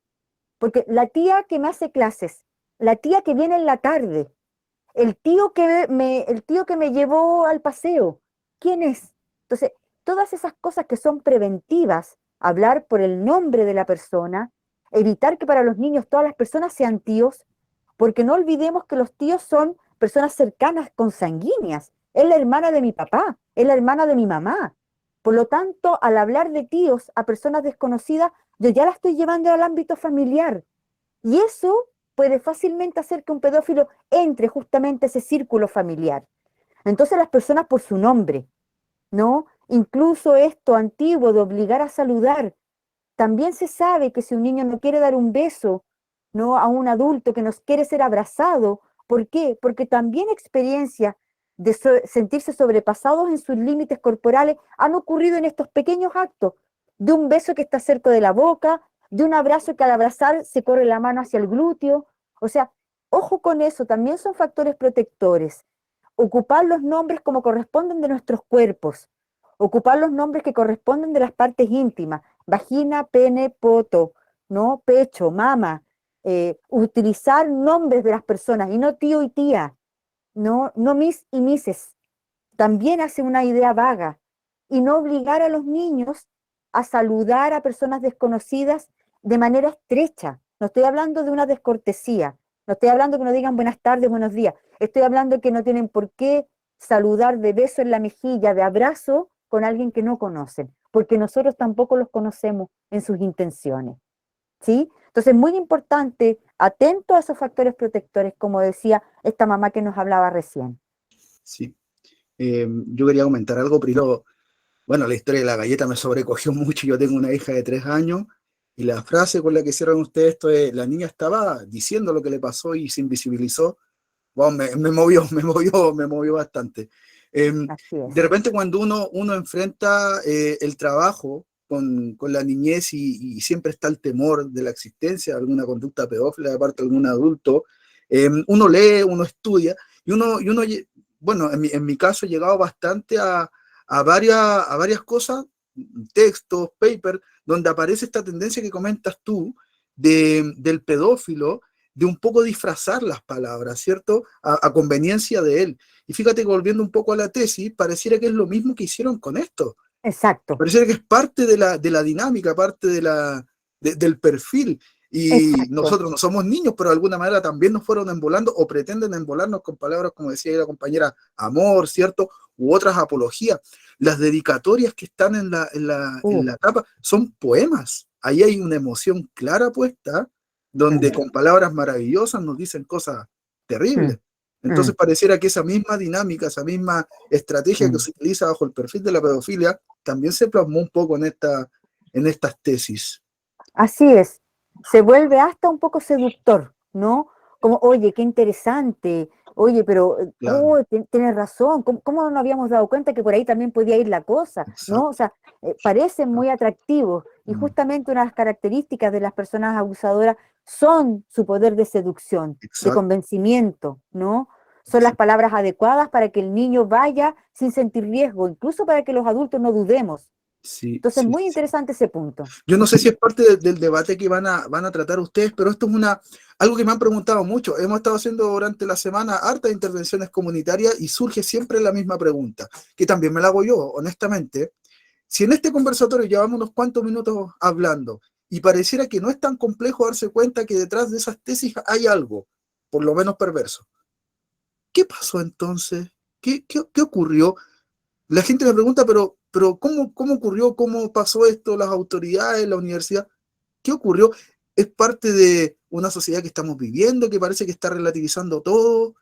Porque la tía que me hace clases, la tía que viene en la tarde, el tío que me llevó al paseo, ¿quién es? Entonces, todas esas cosas que son preventivas, hablar por el nombre de la persona, evitar que para los niños todas las personas sean tíos, porque no olvidemos que los tíos son personas cercanas, consanguíneas. Es la hermana de mi papá, es la hermana de mi mamá. Por lo tanto, al hablar de tíos a personas desconocidas, yo ya la estoy llevando al ámbito familiar. Y eso puede fácilmente hacer que un pedófilo entre justamente a ese círculo familiar. Entonces las personas por su nombre, ¿no? Incluso esto antiguo de obligar a saludar, también se sabe que si un niño no quiere dar un beso, ¿no? A un adulto que nos quiere ser abrazado, ¿por qué? Porque también experiencias de sentirse sobrepasados en sus límites corporales han ocurrido en estos pequeños actos, de un beso que está cerca de la boca, de un abrazo que al abrazar se corre la mano hacia el glúteo. O sea, ojo con eso, también son factores protectores. Ocupar los nombres como corresponden de nuestros cuerpos, ocupar los nombres que corresponden de las partes íntimas, vagina, pene, poto, ¿no? Pecho, mama, utilizar nombres de las personas y no tío y tía, no mis y mises, también hace una idea vaga, y no obligar a los niños a saludar a personas desconocidas de manera estrecha. No estoy hablando de una descortesía, no estoy hablando que no digan buenas tardes, buenos días, estoy hablando que no tienen por qué saludar de beso en la mejilla, de abrazo con alguien que no conocen, porque nosotros tampoco los conocemos en sus intenciones, ¿sí? Entonces, muy importante, atento a esos factores protectores, como decía esta mamá que nos hablaba recién. Sí. Yo quería comentar algo, primero, bueno, la historia de la galleta me sobrecogió mucho, yo tengo una hija de 3 años, y la frase con la que cierran ustedes esto es, la niña estaba diciendo lo que le pasó y se invisibilizó. Wow, me movió bastante. Así es. De repente cuando uno enfrenta el trabajo con la niñez y siempre está el temor de la existencia de alguna conducta pedófila de parte de algún adulto, uno lee, uno estudia y uno bueno, en mi caso he llegado bastante a varias cosas, textos, papers, donde aparece esta tendencia que comentas tú del pedófilo, de un poco disfrazar las palabras, ¿cierto? A conveniencia de él. Y fíjate que volviendo un poco a la tesis, pareciera que es lo mismo que hicieron con esto. Exacto. Pareciera que es parte de la dinámica, parte del perfil. Y Exacto. nosotros no somos niños, pero de alguna manera también nos fueron embolando o pretenden embolarnos con palabras, como decía ahí la compañera, amor, ¿cierto? U otras apologías. Las dedicatorias que están en la tapa son poemas. Ahí hay una emoción clara puesta, donde con palabras maravillosas nos dicen cosas terribles. Entonces pareciera que esa misma dinámica, esa misma estrategia que se utiliza bajo el perfil de la pedofilia, también se plasmó un poco en estas tesis. Así es, se vuelve hasta un poco seductor, ¿no? Como, oye, qué interesante, oye, pero, Claro, oh, tienes razón, ¿cómo no nos habíamos dado cuenta que por ahí también podía ir la cosa, ¿no? O exacto. sea, parecen muy atractivos y Mm, justamente una de las características de las personas abusadoras son su poder de seducción, de exacto. convencimiento, ¿no? Son las palabras adecuadas para que el niño vaya sin sentir riesgo, incluso para que los adultos no dudemos. Sí, Entonces, sí, muy sí. interesante ese punto. Yo no sé si es parte del debate que van a tratar ustedes, pero esto es algo que me han preguntado mucho. Hemos estado haciendo durante la semana hartas intervenciones comunitarias y surge siempre la misma pregunta, que también me la hago yo, honestamente. Si en este conversatorio llevamos unos cuantos minutos hablando y pareciera que no es tan complejo darse cuenta que detrás de esas tesis hay algo, por lo menos perverso. ¿Qué pasó entonces? ¿Qué ocurrió? La gente me pregunta, pero ¿cómo ocurrió? ¿Cómo pasó esto? Las autoridades, la universidad. ¿Qué ocurrió? ¿Es parte de una sociedad que estamos viviendo, que parece que está relativizando todo?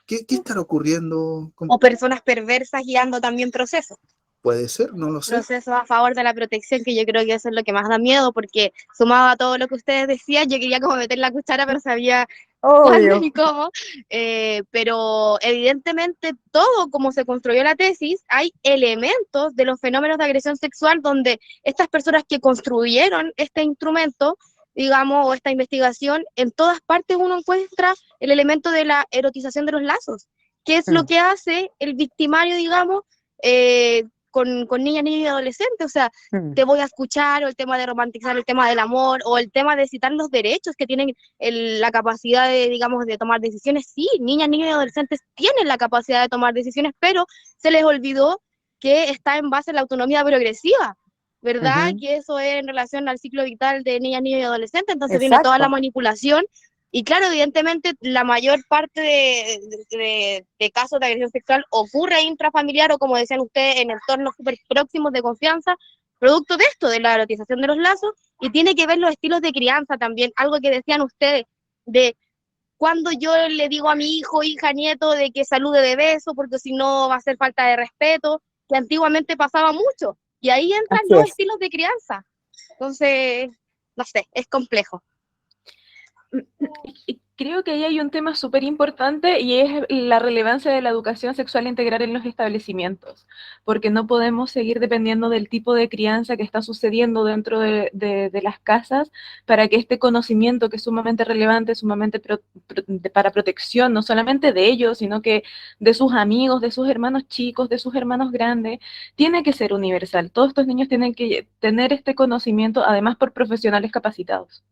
¿Qué estará ocurriendo? O personas perversas guiando también procesos. Puede ser, no lo sé. Procesos a favor de la protección, que yo creo que eso es lo que más da miedo, porque sumado a todo lo que ustedes decían, yo quería como meter la cuchara, pero sabía cuándo Obvio. y cómo, pero evidentemente todo como se construyó la tesis, hay elementos de los fenómenos de agresión sexual donde estas personas que construyeron este instrumento, digamos, o esta investigación, en todas partes uno encuentra el elemento de la erotización de los lazos, que es lo que hace el victimario, digamos, con niñas, niños y adolescentes, o sea, te voy a escuchar, o el tema de romantizar el tema del amor, o el tema de citar los derechos que tienen la capacidad de, digamos, de tomar decisiones. Sí, niñas, niños y adolescentes tienen la capacidad de tomar decisiones, pero se les olvidó que está en base a la autonomía progresiva, ¿verdad? Que eso es en relación al ciclo vital de niñas, niños y adolescentes, entonces viene toda la Exacto. manipulación. Y claro, evidentemente, la mayor parte de casos de agresión sexual ocurre intrafamiliar o, como decían ustedes, en entornos súper próximos de confianza, producto de esto, de la erotización de los lazos, y tiene que ver los estilos de crianza también, algo que decían ustedes, de cuando yo le digo a mi hijo, hija, nieto, de que salude de beso, porque si no va a ser falta de respeto, que antiguamente pasaba mucho, y ahí entran Así los es. estilos de crianza. Entonces, no sé, es complejo. Y creo que ahí hay un tema súper importante y es la relevancia de la educación sexual integral en los establecimientos, porque no podemos seguir dependiendo del tipo de crianza que está sucediendo dentro de las casas para que este conocimiento, que es sumamente relevante, sumamente para protección, no solamente de ellos, sino que de sus amigos, de sus hermanos chicos, de sus hermanos grandes, tiene que ser universal. Todos estos niños tienen que tener este conocimiento, además por profesionales capacitados.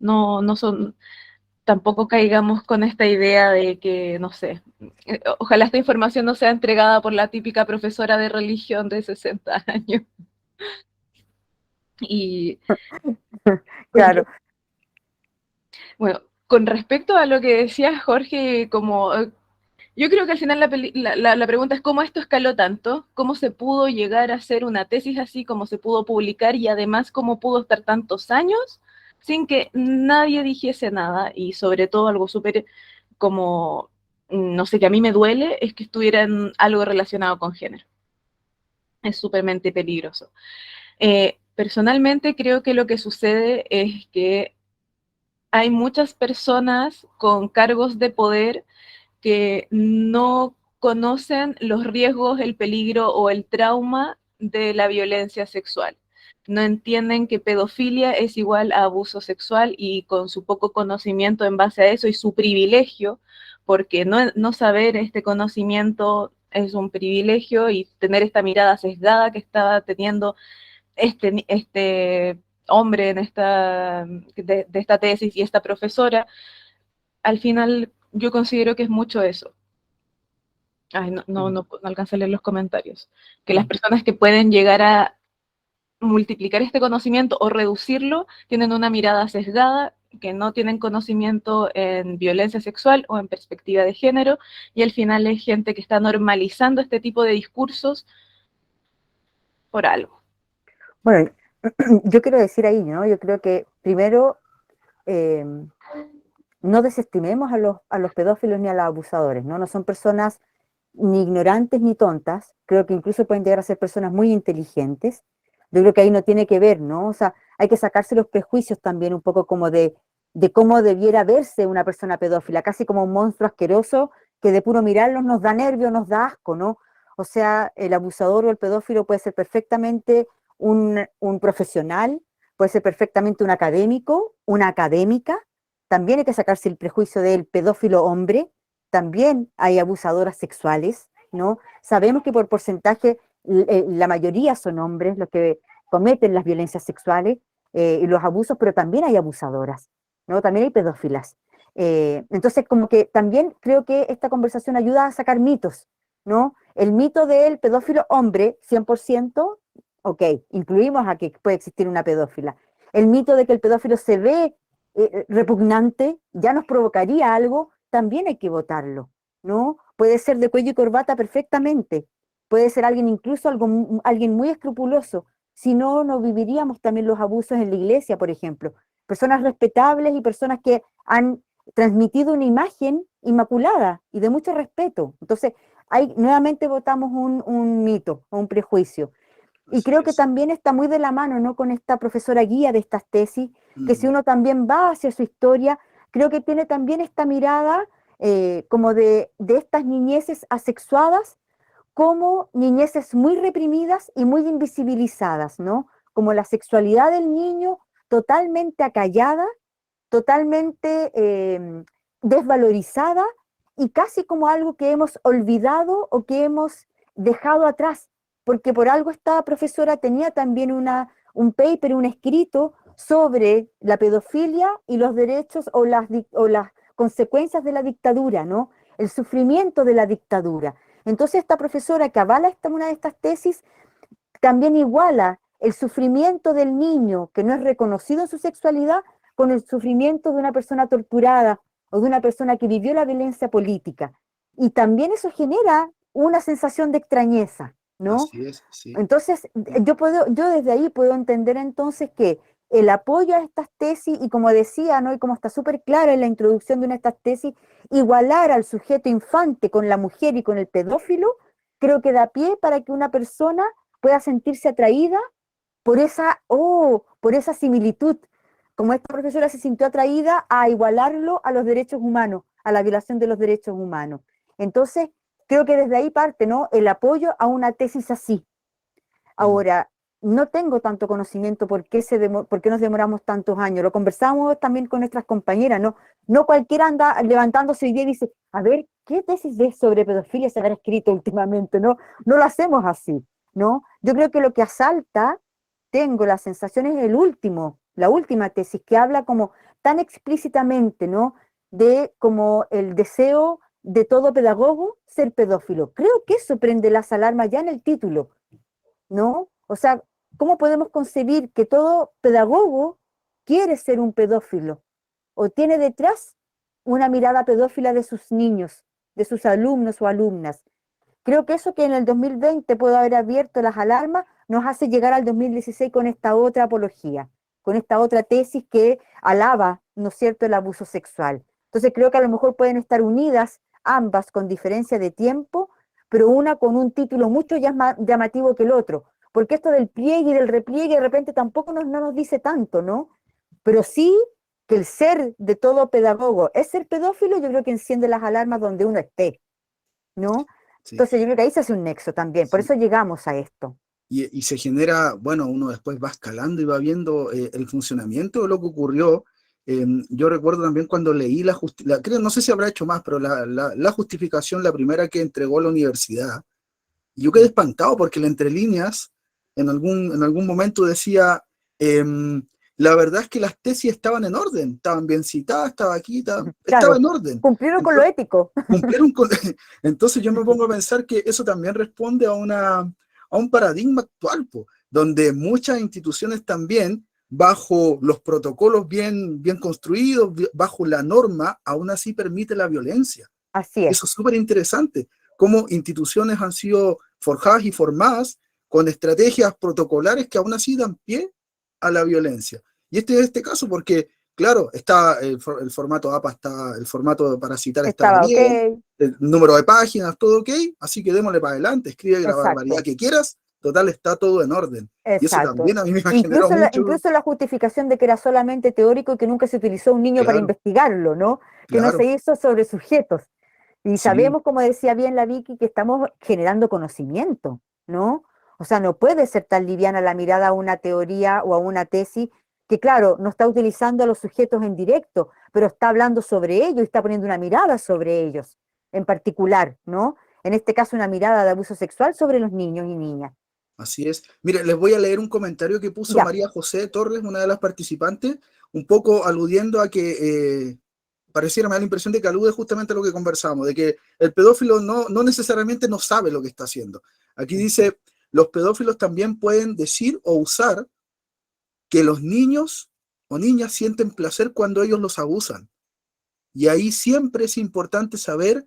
No son, tampoco caigamos con esta idea de que, no sé, ojalá esta información no sea entregada por la típica profesora de religión de 60 años. Y Claro. bueno, con respecto a lo que decía Jorge, como yo creo que al final la pregunta es cómo esto escaló tanto, cómo se pudo llegar a hacer una tesis así, cómo se pudo publicar y además cómo pudo estar tantos años sin que nadie dijese nada y sobre todo algo súper como, no sé, que a mí me duele es que estuvieran algo relacionado con género. Es súpermente peligroso. Personalmente creo que lo que sucede es que hay muchas personas con cargos de poder que no conocen los riesgos, el peligro o el trauma de la violencia sexual. No entienden que pedofilia es igual a abuso sexual y con su poco conocimiento en base a eso y su privilegio, porque no saber este conocimiento es un privilegio y tener esta mirada sesgada que estaba teniendo este hombre en de esta tesis y esta profesora, al final yo considero que es mucho eso. Ay, no alcanzo a leer los comentarios. Que las personas que pueden llegar a multiplicar este conocimiento o reducirlo, tienen una mirada sesgada, que no tienen conocimiento en violencia sexual o en perspectiva de género, y al final es gente que está normalizando este tipo de discursos por algo. Bueno, yo quiero decir ahí, ¿no? Yo creo que primero no desestimemos a los pedófilos ni a los abusadores, ¿no? No son personas ni ignorantes ni tontas, creo que incluso pueden llegar a ser personas muy inteligentes. Yo creo que ahí no tiene que ver, ¿no? O sea, hay que sacarse los prejuicios también un poco como de cómo debiera verse una persona pedófila, casi como un monstruo asqueroso que de puro mirarlos nos da nervio, nos da asco, ¿no? O sea, el abusador o el pedófilo puede ser perfectamente un profesional, puede ser perfectamente un académico, una académica. También hay que sacarse el prejuicio del pedófilo hombre. También hay abusadoras sexuales, ¿no? Sabemos que por porcentaje la mayoría son hombres los que cometen las violencias sexuales y los abusos, pero también hay abusadoras, ¿no? También hay pedófilas. Entonces, como que también creo que esta conversación ayuda a sacar mitos, ¿no? El mito del pedófilo hombre, 100%, ok, incluimos a que puede existir una pedófila. El mito de que el pedófilo se ve repugnante, ya nos provocaría algo, también hay que votarlo, ¿no? Puede ser de cuello y corbata perfectamente, puede ser alguien incluso alguien muy escrupuloso, si no, no viviríamos también los abusos en la iglesia, por ejemplo. Personas respetables y personas que han transmitido una imagen inmaculada y de mucho respeto. Entonces, nuevamente votamos un mito o un prejuicio. Y creo que también está muy de la mano, ¿no? Con esta profesora guía de estas tesis, que si uno también va hacia su historia, creo que tiene también esta mirada como de estas niñeces asexuadas, como niñeces muy reprimidas y muy invisibilizadas, ¿no? Como la sexualidad del niño totalmente acallada, totalmente desvalorizada y casi como algo que hemos olvidado o que hemos dejado atrás, porque por algo esta profesora tenía también un paper, un escrito sobre la pedofilia y los derechos o las consecuencias de la dictadura, ¿no? El sufrimiento de la dictadura. Entonces esta profesora que avala una de estas tesis también iguala el sufrimiento del niño que no es reconocido en su sexualidad con el sufrimiento de una persona torturada o de una persona que vivió la violencia política. Y también eso genera una sensación de extrañeza, ¿no? Así es, sí. Entonces, yo desde ahí puedo entender entonces que el apoyo a estas tesis, y como decía, ¿no? Y como está súper claro en la introducción de una de estas tesis, igualar al sujeto infante con la mujer y con el pedófilo, creo que da pie para que una persona pueda sentirse atraída por esa similitud, como esta profesora se sintió atraída a igualarlo a los derechos humanos, a la violación de los derechos humanos. Entonces, creo que desde ahí parte, ¿no? El apoyo a una tesis así. Ahora, no tengo tanto conocimiento por qué nos demoramos tantos años. Lo conversamos también con nuestras compañeras, ¿no? No cualquiera anda levantándose hoy día y dice, a ver, ¿qué tesis sobre pedofilia se habrá escrito últimamente? No, no lo hacemos así, ¿no? Yo creo que lo que asalta, tengo la sensación, es la última tesis, que habla como tan explícitamente, ¿no? De como el deseo de todo pedagogo ser pedófilo. Creo que eso prende las alarmas ya en el título, ¿no? O sea, ¿cómo podemos concebir que todo pedagogo quiere ser un pedófilo o tiene detrás una mirada pedófila de sus niños, de sus alumnos o alumnas? Creo que eso que en el 2020 puede haber abierto las alarmas nos hace llegar al 2016 con esta otra apología, con esta otra tesis que alaba, ¿no es cierto?, el abuso sexual. Entonces creo que a lo mejor pueden estar unidas ambas con diferencia de tiempo, pero una con un título mucho más llamativo que el otro, porque esto del pliegue y del repliegue de repente tampoco no nos dice tanto, ¿no? Pero sí que el ser de todo pedagogo es ser pedófilo, yo creo que enciende las alarmas donde uno esté, ¿no? Sí. Entonces yo creo que ahí se hace un nexo también, por eso llegamos a esto. Y se genera, bueno, uno después va escalando y va viendo el funcionamiento de lo que ocurrió. Yo recuerdo también cuando leí creo, no sé si habrá hecho más, pero la justificación, la primera que entregó la universidad, y yo quedé espantado porque en entre líneas, en algún momento decía, la verdad es que las tesis estaban en orden, estaban bien citadas, estaba aquí, estaba en orden. Cumplieron con lo ético. Entonces yo me pongo a pensar que eso también responde a un paradigma actual, po. donde muchas instituciones también, bajo los protocolos bien construidos, bajo la norma, aún así permite la violencia. Así es. Eso es súper interesante, cómo instituciones han sido forjadas y formadas con estrategias protocolares que aún así dan pie a la violencia. Y este es este caso porque, claro, está el formato APA, el formato para citar está Estaba bien, ok, el número de páginas, todo ok, así que démosle para adelante, escribe la barbaridad exacto, que quieras, total, está todo en orden. Y eso exacto. también a mí me generó mucho, Incluso la justificación de que era solamente teórico y que nunca se utilizó un niño para claro, investigarlo, ¿no? Que no se claro, hizo sobre sujetos. Y sí, sabemos, como decía bien la Vicky, que estamos generando conocimiento, ¿no? O sea, no puede ser tan liviana la mirada a una teoría o a una tesis que, claro, no está utilizando a los sujetos en directo, pero está hablando sobre ellos y está poniendo una mirada sobre ellos en particular, ¿no? En este caso, una mirada de abuso sexual sobre los niños y niñas. así es. Mire, les voy a leer un comentario que puso Ya, María José Torres, una de las participantes, un poco aludiendo a que pareciera, me da la impresión de que alude justamente a lo que conversamos, de que el pedófilo no necesariamente no sabe lo que está haciendo. Aquí dice, los pedófilos también pueden decir o usar que los niños o niñas sienten placer cuando ellos los abusan. Y ahí siempre es importante saber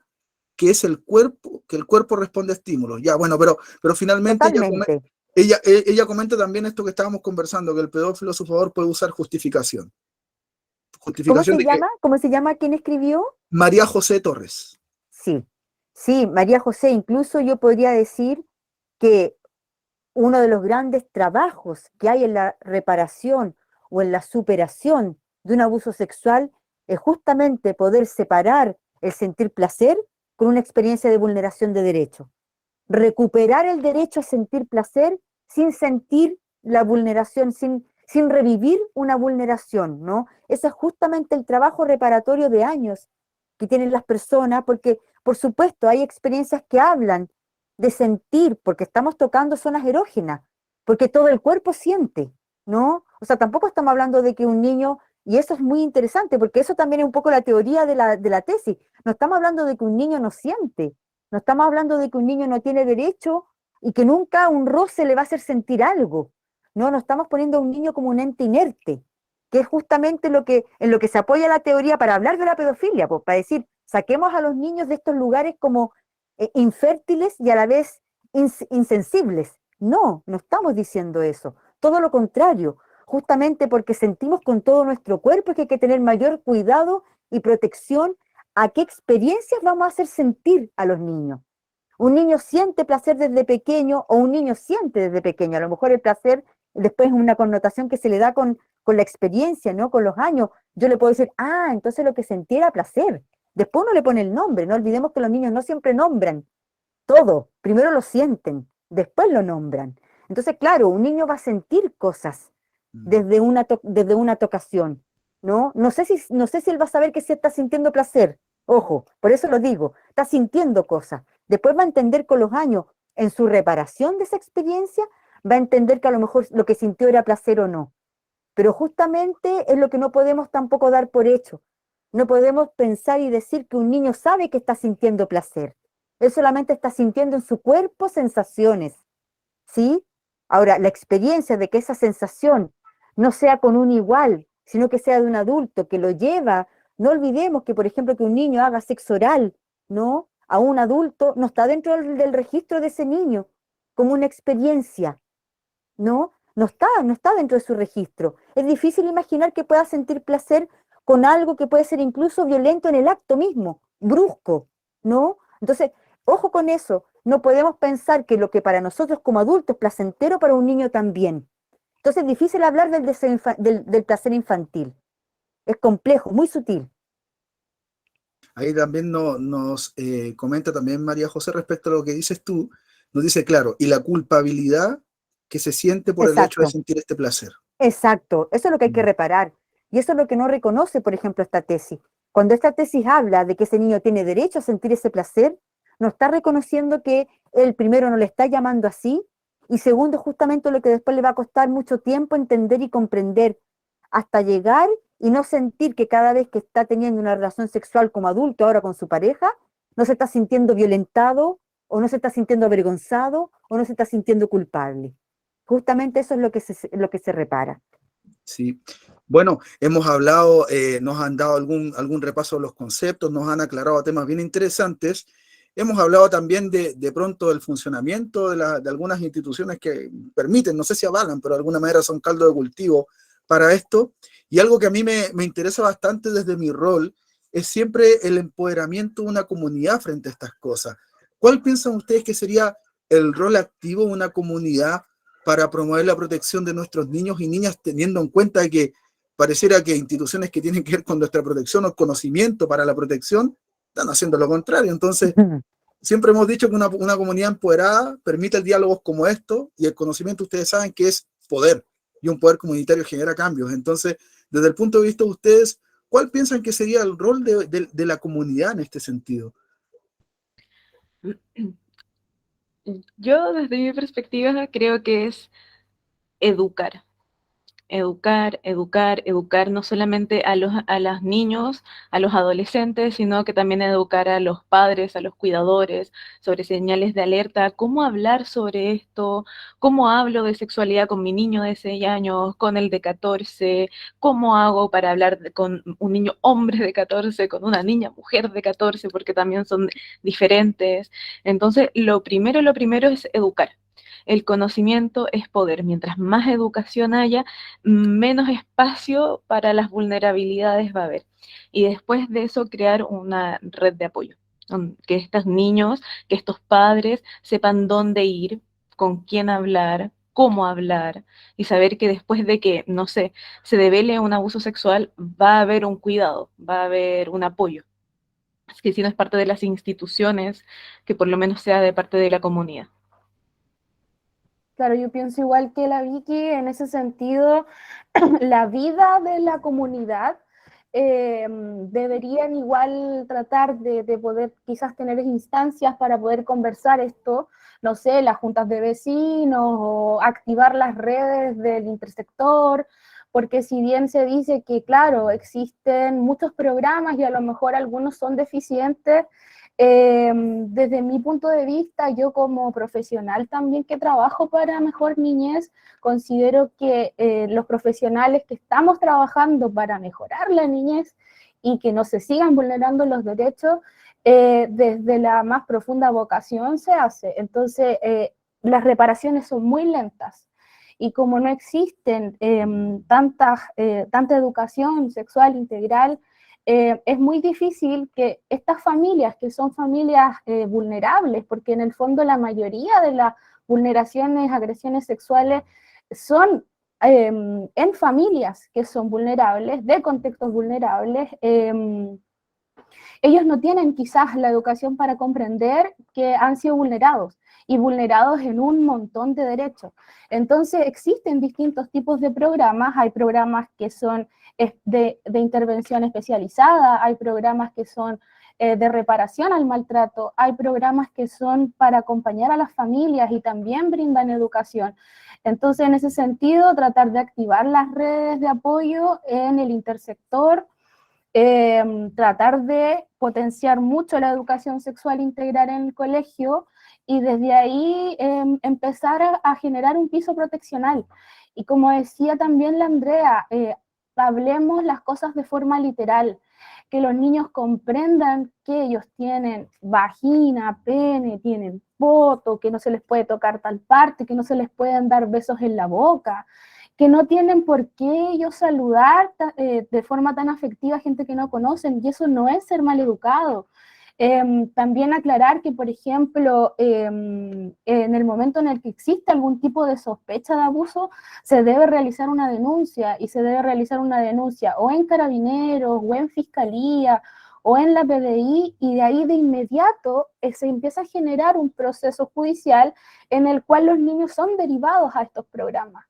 que es el cuerpo, que el cuerpo responde a estímulos. Ya, bueno, pero finalmente totalmente. ella comenta también esto que estábamos conversando, que el pedófilo a su favor puede usar justificación. Justificación de que ¿Cómo se llama quien escribió? María José Torres. Sí, sí, María José, incluso yo podría decir que uno de los grandes trabajos que hay en la reparación o en la superación de un abuso sexual es justamente poder separar el sentir placer con una experiencia de vulneración de derecho. Recuperar el derecho a sentir placer sin sentir la vulneración, sin revivir una vulneración, ¿no? Ese es justamente el trabajo reparatorio de años que tienen las personas, porque por supuesto hay experiencias que hablan de sentir, porque estamos tocando zonas erógenas, porque todo el cuerpo siente, ¿no? O sea, tampoco estamos hablando de que un niño, y eso es muy interesante, porque eso también es un poco la teoría de la tesis, no estamos hablando de que un niño no siente, no estamos hablando de que un niño no tiene derecho y que nunca un roce le va a hacer sentir algo, no estamos poniendo a un niño como un ente inerte, que es justamente en lo que se apoya la teoría para hablar de la pedofilia, pues, para decir, saquemos a los niños de estos lugares como infértiles y a la vez insensibles. No estamos diciendo eso. Todo lo contrario, justamente porque sentimos con todo nuestro cuerpo que hay que tener mayor cuidado y protección a qué experiencias vamos a hacer sentir a los niños. Un niño siente placer desde pequeño o un niño siente desde pequeño. A lo mejor el placer después es una connotación que se le da con la experiencia, ¿no? Con los años. Yo le puedo decir, entonces lo que sentí era placer. Después uno le pone el nombre. No olvidemos que los niños no siempre nombran todo. Primero lo sienten, después lo nombran. Entonces, claro, un niño va a sentir cosas desde una tocación, ¿no? No sé si él va a saber que se está sintiendo placer. Ojo, por eso lo digo, está sintiendo cosas. Después va a entender con los años, en su reparación de esa experiencia, va a entender que a lo mejor lo que sintió era placer o no. Pero justamente es lo que no podemos tampoco dar por hecho. No podemos pensar y decir que un niño sabe que está sintiendo placer. Él solamente está sintiendo en su cuerpo sensaciones, ¿sí? Ahora, la experiencia de que esa sensación no sea con un igual, sino que sea de un adulto que lo lleva, no olvidemos que, por ejemplo, que un niño haga sexo oral, ¿no? A un adulto, no está dentro del registro de ese niño como una experiencia, ¿no? No está dentro de su registro. Es difícil imaginar que pueda sentir placer con algo que puede ser incluso violento en el acto mismo, brusco, ¿no? Entonces, ojo con eso, no podemos pensar que lo que para nosotros como adultos es placentero, para un niño también. Entonces es difícil hablar del placer infantil. Es complejo, muy sutil. Ahí también nos comenta también María José respecto a lo que dices tú, nos dice, claro, y la culpabilidad que se siente por el hecho de Exacto, sentir este placer. exacto. Eso es lo que hay que Mm. reparar. Y eso es lo que no reconoce, por ejemplo, esta tesis. Cuando esta tesis habla de que ese niño tiene derecho a sentir ese placer, no está reconociendo que él primero no le está llamando así y segundo justamente lo que después le va a costar mucho tiempo entender y comprender hasta llegar y no sentir que cada vez que está teniendo una relación sexual como adulto ahora con su pareja, no se está sintiendo violentado o no se está sintiendo avergonzado o no se está sintiendo culpable. justamente eso es lo que se repara. Sí. Bueno, hemos hablado, nos han dado algún repaso de los conceptos, nos han aclarado temas bien interesantes. Hemos hablado también de pronto del funcionamiento de algunas instituciones que permiten, no sé si avalan, pero de alguna manera son caldo de cultivo para esto. Y algo que a mí me interesa bastante desde mi rol es siempre el empoderamiento de una comunidad frente a estas cosas. ¿Cuál piensan ustedes que sería el rol activo de una comunidad para promover la protección de nuestros niños y niñas, teniendo en cuenta que pareciera que instituciones que tienen que ver con nuestra protección o conocimiento para la protección están haciendo lo contrario? Entonces, siempre hemos dicho que una comunidad empoderada permite diálogos como esto, y el conocimiento, ustedes saben que es poder, y un poder comunitario genera cambios. Entonces, desde el punto de vista de ustedes, ¿cuál piensan que sería el rol de la comunidad en este sentido? Yo, desde mi perspectiva, creo que es educar. Educar no solamente a los niños, a los adolescentes, sino que también educar a los padres, a los cuidadores, sobre señales de alerta, cómo hablar sobre esto, cómo hablo de sexualidad con mi niño de 6 años, con el de 14, cómo hago para hablar con un niño hombre de 14, con una niña mujer de 14, porque también son diferentes. Entonces, lo primero es educar. El conocimiento es poder. Mientras más educación haya, menos espacio para las vulnerabilidades va a haber. Y después de eso, crear una red de apoyo. Que estos niños, que estos padres sepan dónde ir, con quién hablar, cómo hablar, y saber que después de que, no sé, se devele un abuso sexual, va a haber un cuidado, va a haber un apoyo. Es que si no es parte de las instituciones, que por lo menos sea de parte de la comunidad. Claro, yo pienso igual que la Vicky, en ese sentido, la vida de la comunidad deberían igual tratar de poder quizás tener instancias para poder conversar esto, no sé, las juntas de vecinos o activar las redes del intersector, porque si bien se dice que, claro, existen muchos programas y a lo mejor algunos son deficientes, desde mi punto de vista, yo como profesional también que trabajo para Mejor Niñez, considero que los profesionales que estamos trabajando para mejorar la niñez y que no se sigan vulnerando los derechos, desde la más profunda vocación se hace. Entonces, las reparaciones son muy lentas. Y como no existen tanta educación sexual integral, es muy difícil que estas familias, que son familias vulnerables, porque en el fondo la mayoría de las vulneraciones, agresiones sexuales son en familias que son vulnerables, de contextos vulnerables, ellos no tienen quizás la educación para comprender que han sido vulnerados y vulnerados en un montón de derechos. Entonces existen distintos tipos de programas, hay programas que son de intervención especializada, hay programas que son de reparación al maltrato, hay programas que son para acompañar a las familias y también brindan educación. Entonces, en ese sentido, tratar de activar las redes de apoyo en el intersector, tratar de potenciar mucho la educación sexual integral en el colegio y desde ahí empezar a generar un piso proteccional. Y como decía también la Andrea, hablemos las cosas de forma literal, que los niños comprendan que ellos tienen vagina, pene, tienen poto, que no se les puede tocar tal parte, que no se les pueden dar besos en la boca, que no tienen por qué ellos saludar de forma tan afectiva a gente que no conocen, y eso no es ser maleducado. También aclarar que, por ejemplo, en el momento en el que existe algún tipo de sospecha de abuso, se debe realizar una denuncia, y se debe realizar una denuncia o en Carabineros, o en Fiscalía, o en la PDI, y de ahí de inmediato se empieza a generar un proceso judicial en el cual los niños son derivados a estos programas.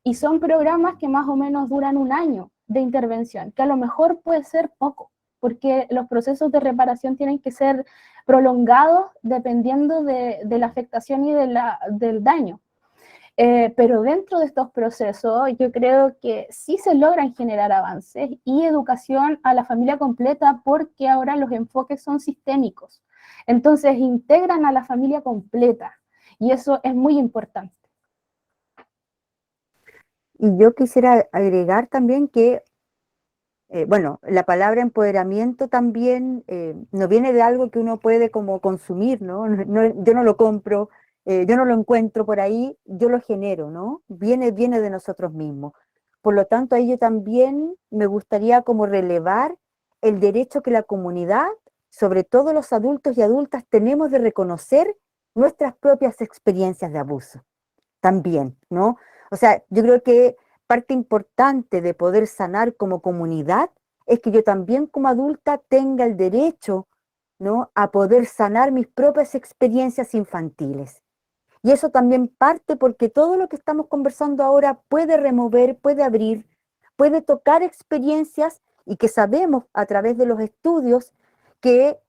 Y son programas que más o menos duran 1 año de intervención, que a lo mejor puede ser poco, porque los procesos de reparación tienen que ser prolongados dependiendo de la afectación y del daño. Pero dentro de estos procesos yo creo que sí se logran generar avances y educación a la familia completa, porque ahora los enfoques son sistémicos. Entonces integran a la familia completa y eso es muy importante. Y yo quisiera agregar también que, bueno, la palabra empoderamiento también no viene de algo que uno puede como consumir, ¿no? Yo no lo compro, yo no lo encuentro por ahí, yo lo genero, ¿no? Viene de nosotros mismos. Por lo tanto, ahí yo también me gustaría como relevar el derecho que la comunidad, sobre todo los adultos y adultas, tenemos de reconocer nuestras propias experiencias de abuso también, ¿no? O sea, yo creo que parte importante de poder sanar como comunidad es que yo también como adulta tenga el derecho, ¿no?, a poder sanar mis propias experiencias infantiles. Y eso también parte porque todo lo que estamos conversando ahora puede remover, puede abrir, puede tocar experiencias y que sabemos a través de los estudios que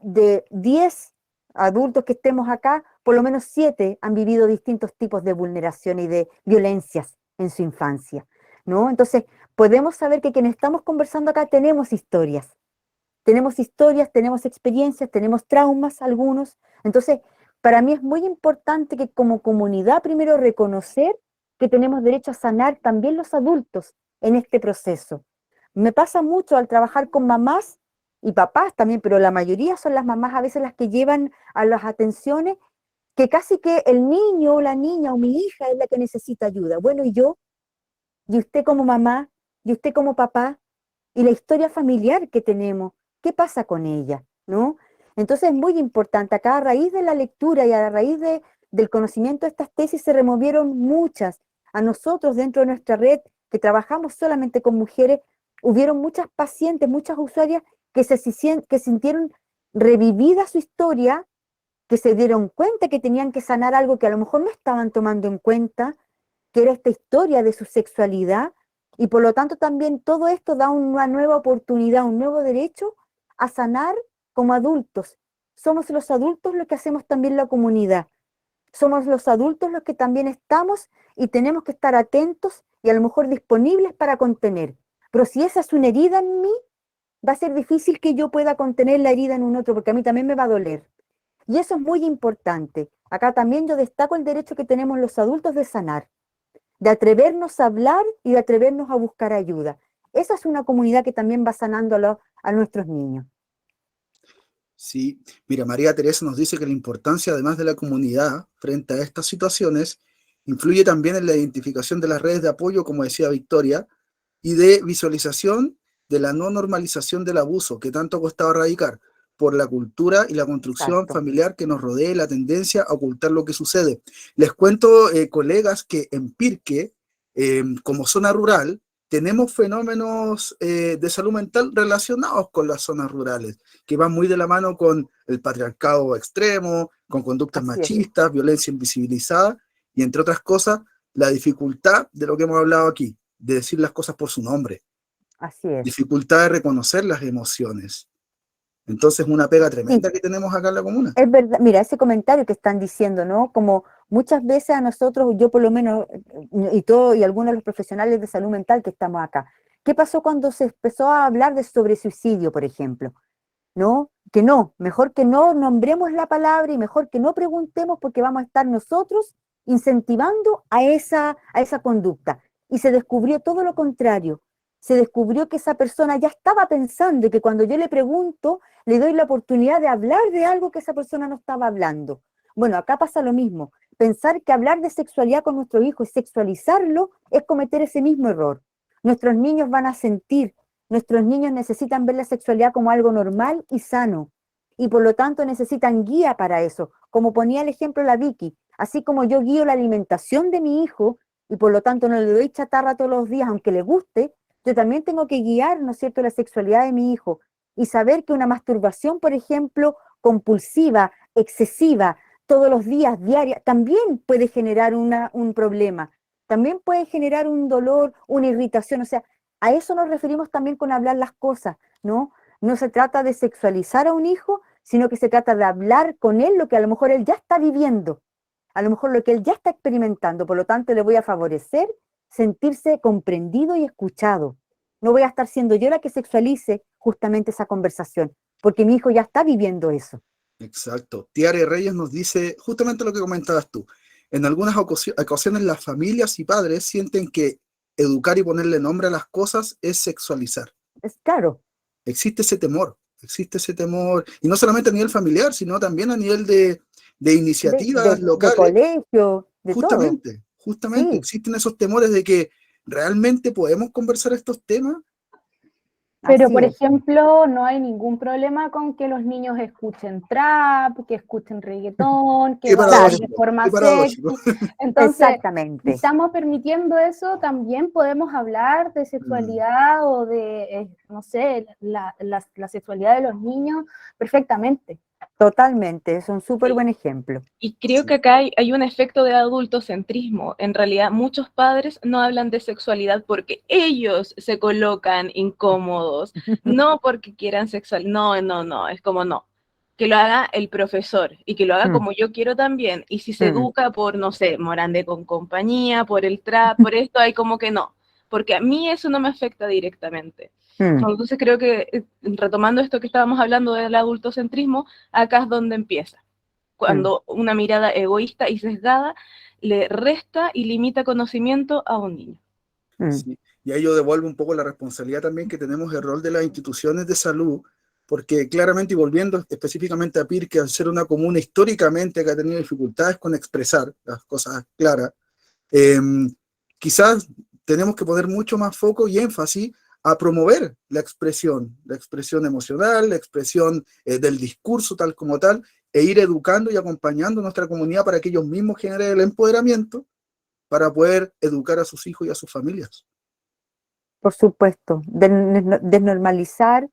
de 10 adultos que estemos acá, por lo menos 7 han vivido distintos tipos de vulneración y de violencias en su infancia, ¿no? Entonces, podemos saber que quienes estamos conversando acá tenemos historias, tenemos experiencias, tenemos traumas algunos. Entonces, para mí es muy importante que como comunidad primero reconocer que tenemos derecho a sanar también los adultos en este proceso. Me pasa mucho al trabajar con mamás y papás también, pero la mayoría son las mamás a veces las que llevan a las atenciones, que casi que el niño o la niña o mi hija es la que necesita ayuda. Bueno, ¿y yo? ¿Y usted como mamá? ¿Y usted como papá? ¿Y la historia familiar que tenemos? ¿Qué pasa con ella? ¿No? Entonces es muy importante. Acá a raíz de la lectura y a raíz del conocimiento de estas tesis se removieron muchas. A nosotros dentro de nuestra red, que trabajamos solamente con mujeres, hubieron muchas pacientes, muchas usuarias que sintieron revivida su historia, que se dieron cuenta que tenían que sanar algo que a lo mejor no estaban tomando en cuenta, que era esta historia de su sexualidad, y por lo tanto también todo esto da una nueva oportunidad, un nuevo derecho a sanar como adultos. Somos los adultos los que hacemos también la comunidad. Somos los adultos los que también estamos y tenemos que estar atentos y a lo mejor disponibles para contener. Pero si esa es una herida en mí, va a ser difícil que yo pueda contener la herida en un otro, porque a mí también me va a doler. Y eso es muy importante. Acá también yo destaco el derecho que tenemos los adultos de sanar, de atrevernos a hablar y de atrevernos a buscar ayuda. Esa es una comunidad que también va sanando a nuestros niños. Sí, mira, María Teresa nos dice que la importancia, además de la comunidad, frente a estas situaciones, influye también en la identificación de las redes de apoyo, como decía Victoria, y de visualización de la no normalización del abuso que tanto ha costado erradicar por la cultura y la construcción Exacto. familiar que nos rodea y la tendencia a ocultar lo que sucede. Les cuento, colegas, que en Pirque, como zona rural, tenemos fenómenos de salud mental relacionados con las zonas rurales, que van muy de la mano con el patriarcado extremo, con conductas Así es, machistas, violencia invisibilizada, y entre otras cosas, la dificultad de lo que hemos hablado aquí, de decir las cosas por su nombre, así es. dificultad de reconocer las emociones. Entonces, una pega Sí, tremenda que tenemos acá en la comuna. es verdad, mira, ese comentario que están diciendo, ¿no? Como muchas veces a nosotros, yo por lo menos, y algunos de los profesionales de salud mental que estamos acá, ¿qué pasó cuando se empezó a hablar de sobre suicidio, por ejemplo? ¿No? Que no, mejor que no nombremos la palabra y mejor que no preguntemos porque vamos a estar nosotros incentivando a esa conducta. Y se descubrió todo lo contrario. Se descubrió que esa persona ya estaba pensando y que cuando yo le pregunto, le doy la oportunidad de hablar de algo que esa persona no estaba hablando. Bueno, acá pasa lo mismo. Pensar que hablar de sexualidad con nuestro hijo y sexualizarlo es cometer ese mismo error. Nuestros niños van a sentir. Nuestros niños necesitan ver la sexualidad como algo normal y sano, y por lo tanto necesitan guía para eso, como ponía el ejemplo la Vicky, así como yo guío la alimentación de mi hijo, y por lo tanto no le doy chatarra todos los días, aunque le guste, yo también tengo que guiar, ¿no es cierto?, la sexualidad de mi hijo, y saber que una masturbación, por ejemplo, compulsiva, excesiva, todos los días, diaria, también puede generar un problema, también puede generar un dolor, una irritación, o sea, a eso nos referimos también con hablar las cosas, ¿no? No se trata de sexualizar a un hijo, sino que se trata de hablar con él lo que a lo mejor él ya está viviendo, a lo mejor lo que él ya está experimentando. Por lo tanto, le voy a favorecer sentirse comprendido y escuchado. No voy a estar siendo yo la que sexualice justamente esa conversación, porque mi hijo ya está viviendo eso. Exacto. Tiare Reyes nos dice justamente lo que comentabas tú. en algunas ocasiones las familias y padres sienten que educar y ponerle nombre a las cosas es sexualizar. Es claro, Existe ese temor, y no solamente a nivel familiar, sino también a nivel de iniciativas de locales. colegio, de todo. Justamente, Sí. existen esos temores de que realmente podemos conversar estos temas. Pero, Así por es. ejemplo, no hay ningún problema con que los niños escuchen trap, que escuchen reggaetón, que Qué bailen de paradójico, forma qué paradójico. sexy. Entonces, si Exactamente. estamos permitiendo eso, también podemos hablar de sexualidad o de, no sé, la sexualidad de los niños perfectamente. Totalmente, es un súper buen ejemplo. Y creo que acá hay un efecto de adultocentrismo. En realidad, muchos padres no hablan de sexualidad porque ellos se colocan incómodos, no porque quieran sexual. No, no, no, es como no. Que lo haga el profesor y que lo haga como yo quiero también. Y si se educa por, no sé, Morandé con compañía, por el trap, por esto, hay como que no. Porque a mí eso no me afecta directamente. Entonces creo que, retomando esto que estábamos hablando del adultocentrismo, acá es donde empieza. Cuando una mirada egoísta y sesgada le resta y limita conocimiento a un niño. Sí. Y ahí yo devuelvo un poco la responsabilidad también que tenemos el rol de las instituciones de salud, porque claramente, y volviendo específicamente a Pirque, al ser una comuna históricamente que ha tenido dificultades con expresar las cosas claras, quizás tenemos que poner mucho más foco y énfasis a promover la expresión emocional, la expresión del discurso tal como tal, e ir educando y acompañando a nuestra comunidad para que ellos mismos generen el empoderamiento para poder educar a sus hijos y a sus familias. Por supuesto, desnormalizar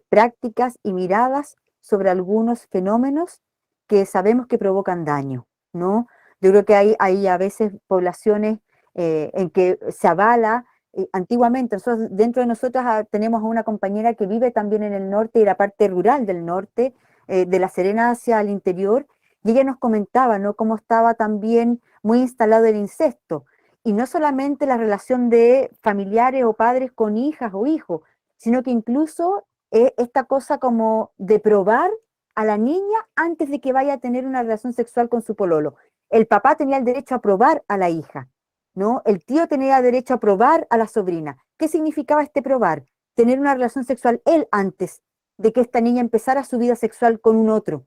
prácticas y miradas sobre algunos fenómenos que sabemos que provocan daño, ¿no? Yo creo que hay a veces poblaciones en que se avala. Antiguamente, dentro de nosotras tenemos a una compañera que vive también en el norte y la parte rural del norte, de La Serena hacia el interior, y ella nos comentaba, ¿no?, cómo estaba también muy instalado el incesto, y no solamente la relación de familiares o padres con hijas o hijos, sino que incluso esta cosa como de probar a la niña antes de que vaya a tener una relación sexual con su pololo. El papá tenía el derecho a probar a la hija, ¿no? El tío tenía derecho a probar a la sobrina. ¿Qué significaba este probar? Tener una relación sexual él antes de que esta niña empezara su vida sexual con un otro,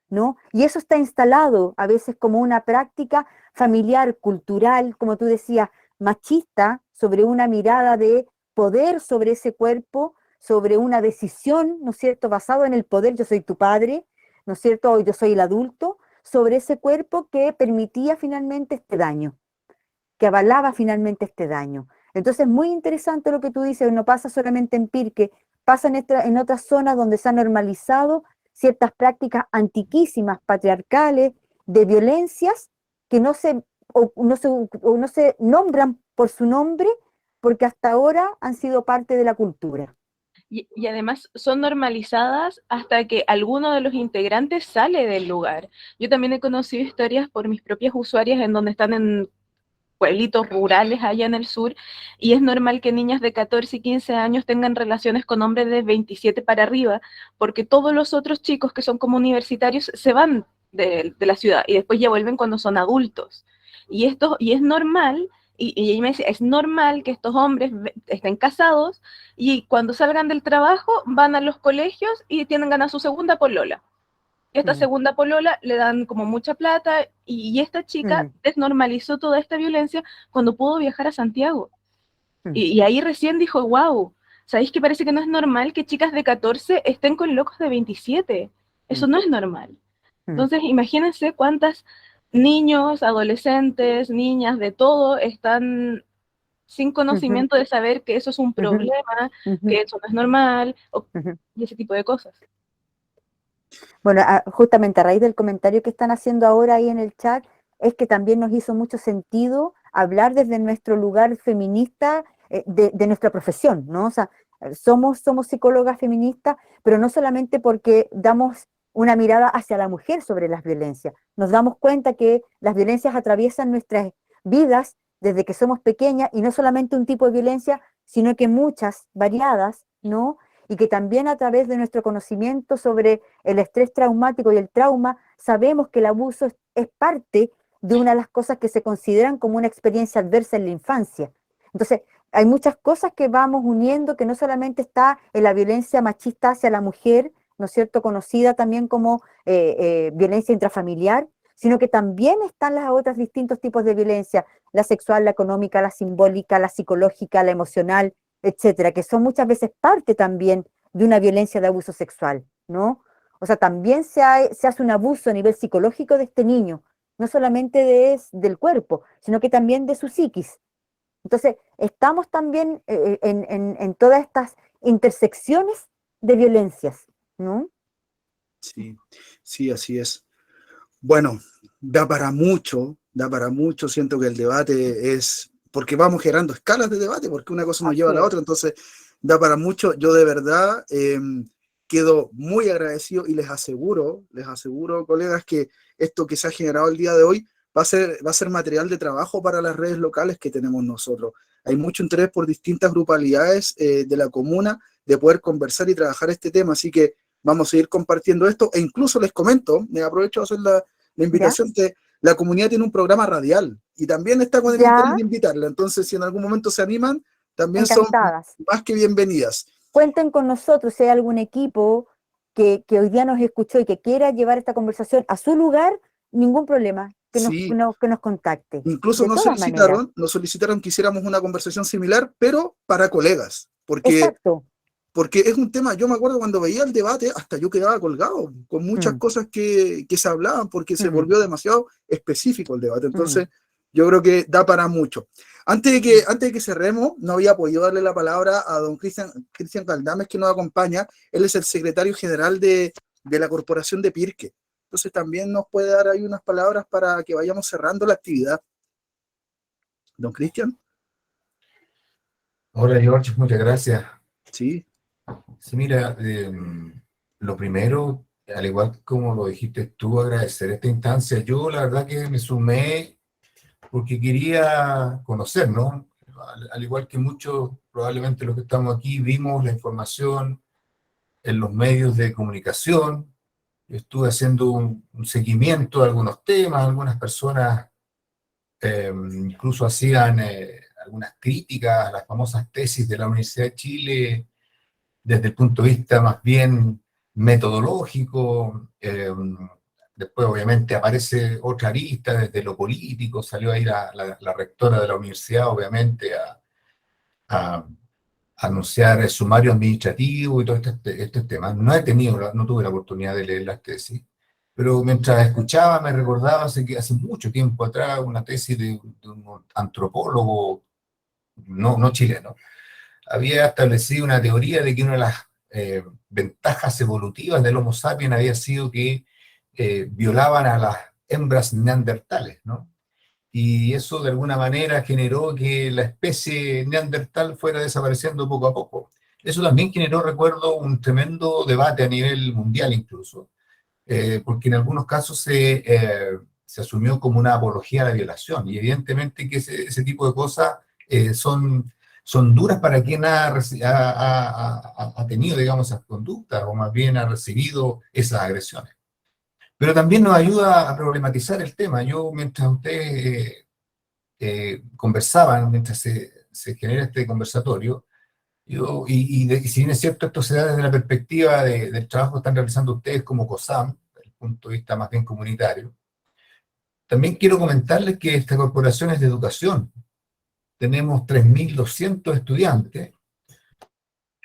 ¿no? Y eso está instalado a veces como una práctica familiar, cultural, como tú decías, machista, sobre una mirada de poder sobre ese cuerpo, sobre una decisión, ¿no es cierto?, basado en el poder, yo soy tu padre, ¿no es cierto?, o yo soy el adulto, sobre ese cuerpo que permitía finalmente este daño, que avalaba finalmente este daño. Entonces, muy interesante lo que tú dices, no pasa solamente en Pirque, pasa en otras zonas donde se ha normalizado ciertas prácticas antiquísimas, patriarcales, de violencias que no se nombran por su nombre, porque hasta ahora han sido parte de la cultura. Y además son normalizadas hasta que alguno de los integrantes sale del lugar. Yo también he conocido historias por mis propias usuarias en donde están en pueblitos rurales allá en el sur, y es normal que niñas de 14 y 15 años tengan relaciones con hombres de 27 para arriba, porque todos los otros chicos que son como universitarios se van de la ciudad y después ya vuelven cuando son adultos. Y es normal, y ella me decía, es normal que estos hombres estén casados y cuando salgan del trabajo van a los colegios y tienen ganas su segunda polola. Esta segunda polola le dan como mucha plata y esta chica desnormalizó toda esta violencia cuando pudo viajar a Santiago. Y ahí recién dijo, wow, ¿sabéis que parece que no es normal que chicas de 14 estén con locos de 27? Eso no es normal. Entonces, imagínense cuántas niños, adolescentes, niñas, de todo, están sin conocimiento de saber que eso es un problema, que eso no es normal, y ese tipo de cosas. Bueno, justamente a raíz del comentario que están haciendo ahora ahí en el chat, es que también nos hizo mucho sentido hablar desde nuestro lugar feminista, de nuestra profesión, ¿no? O sea, somos psicólogas feministas, pero no solamente porque damos una mirada hacia la mujer sobre las violencias. Nos damos cuenta que las violencias atraviesan nuestras vidas desde que somos pequeñas, y no solamente un tipo de violencia, sino que muchas, variadas, ¿no? Y que también a través de nuestro conocimiento sobre el estrés traumático y el trauma, sabemos que el abuso es parte de una de las cosas que se consideran como una experiencia adversa en la infancia. Entonces, hay muchas cosas que vamos uniendo, que no solamente está en la violencia machista hacia la mujer, ¿no es cierto?, conocida también como violencia intrafamiliar, sino que también están las otras distintos tipos de violencia, la sexual, la económica, la simbólica, la psicológica, la emocional, etcétera, que son muchas veces parte también de una violencia de abuso sexual, ¿no? O sea, también se hace un abuso a nivel psicológico de este niño, no solamente del cuerpo, sino que también de su psiquis. Entonces, estamos también en todas estas intersecciones de violencias, ¿no? Sí, sí, así es. Bueno, da para mucho, siento que el debate es, porque vamos generando escalas de debate, porque una cosa nos lleva a Así la es. otra, entonces da para mucho. Yo de verdad quedo muy agradecido y les aseguro, colegas, que esto que se ha generado el día de hoy va a ser material de trabajo para las redes locales que tenemos nosotros. Hay mucho interés por distintas grupalidades de la comuna de poder conversar y trabajar este tema, así que vamos a seguir compartiendo esto, e incluso les comento, me aprovecho de hacer la ¿Ya? invitación, que la comunidad tiene un programa radial y también está con el interés Ya, de invitarla, entonces si en algún momento se animan, también son encantadas. más que bienvenidas. Cuenten con nosotros si hay algún equipo que hoy día nos escuchó y que quiera llevar esta conversación a su lugar, ningún problema, Sí, que nos contacte. incluso De todas maneras, nos solicitaron que hiciéramos una conversación similar, pero para colegas, exacto. porque es un tema, yo me acuerdo cuando veía el debate, hasta yo quedaba colgado con muchas Mm, cosas que se hablaban, porque se mm, volvió demasiado específico el debate. mm, Entonces, yo creo que da para mucho. Antes de que cerremos, no había podido darle la palabra a don Cristian Caldames, que nos acompaña. Él es el secretario general de la Corporación de Pirque. Entonces, también nos puede dar ahí unas palabras para que vayamos cerrando la actividad. Don Cristian, Hola George, muchas gracias. sí, Sí, mira, lo primero, al igual como lo dijiste tú, agradecer esta instancia. Yo la verdad que me sumé porque quería conocer, ¿no? Al igual que muchos, probablemente los que estamos aquí, vimos la información en los medios de comunicación. Yo estuve haciendo un seguimiento de algunos temas, algunas personas incluso hacían algunas críticas a las famosas tesis de la Universidad de Chile desde el punto de vista más bien metodológico. Después obviamente aparece otra arista desde lo político, salió ahí la rectora de la universidad obviamente a anunciar el sumario administrativo y todo este tema. No tuve la oportunidad de leer las tesis, pero mientras escuchaba me recordaba hace mucho tiempo atrás una tesis de un antropólogo no chileno. Había establecido una teoría de que una de las ventajas evolutivas del Homo sapiens había sido que violaban a las hembras neandertales, ¿no? Y eso de alguna manera generó que la especie neandertal fuera desapareciendo poco a poco. Eso también generó, recuerdo, un tremendo debate a nivel mundial incluso, porque en algunos casos se asumió como una apología a la violación, y evidentemente que ese tipo de cosas son duras para quien ha tenido, digamos, esas conductas, o más bien ha recibido esas agresiones. Pero también nos ayuda a problematizar el tema. Yo, mientras ustedes conversaban, mientras se genera este conversatorio, y si bien es cierto, esto se da desde la perspectiva del trabajo que están realizando ustedes como COSAM, desde el punto de vista más bien comunitario, también quiero comentarles que esta corporación es de educación. Tenemos 3.200 estudiantes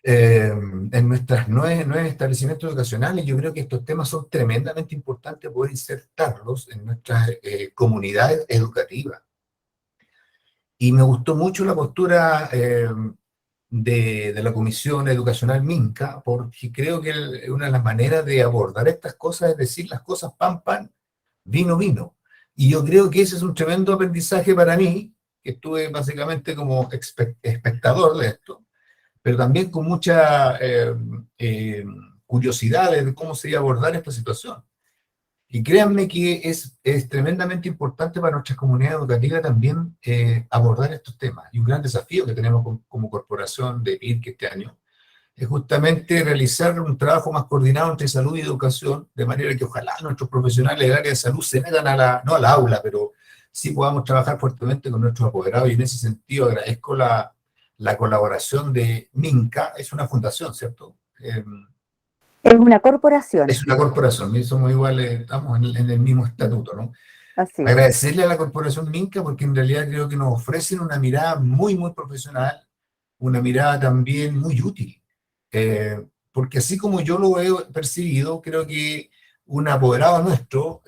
en nuestros nueve establecimientos educacionales. Yo creo que estos temas son tremendamente importantes poder insertarlos en nuestras comunidades educativas. Y me gustó mucho la postura de la Comisión Educacional Minca, porque creo que una de las maneras de abordar estas cosas es decir las cosas pan, pan, vino, vino. Y yo creo que ese es un tremendo aprendizaje para mí, que estuve básicamente como espectador de esto, pero también con mucha curiosidad de cómo se iba a abordar esta situación. Y créanme que es tremendamente importante para nuestra comunidad educativa también abordar estos temas. Y un gran desafío que tenemos como corporación de PIRC este año es justamente realizar un trabajo más coordinado entre salud y educación, de manera que ojalá nuestros profesionales del área de salud se metan no al aula, pero sí podamos trabajar fuertemente con nuestros apoderados, y en ese sentido agradezco la colaboración de Minca. Es una fundación, ¿cierto? Es una corporación, Es una corporación, y somos iguales, estamos en el mismo estatuto, ¿no? así es. Agradecerle a la corporación Minca, porque en realidad creo que nos ofrecen una mirada muy, muy profesional, una mirada también muy útil. Porque así como yo lo he percibido, creo que un apoderado nuestro,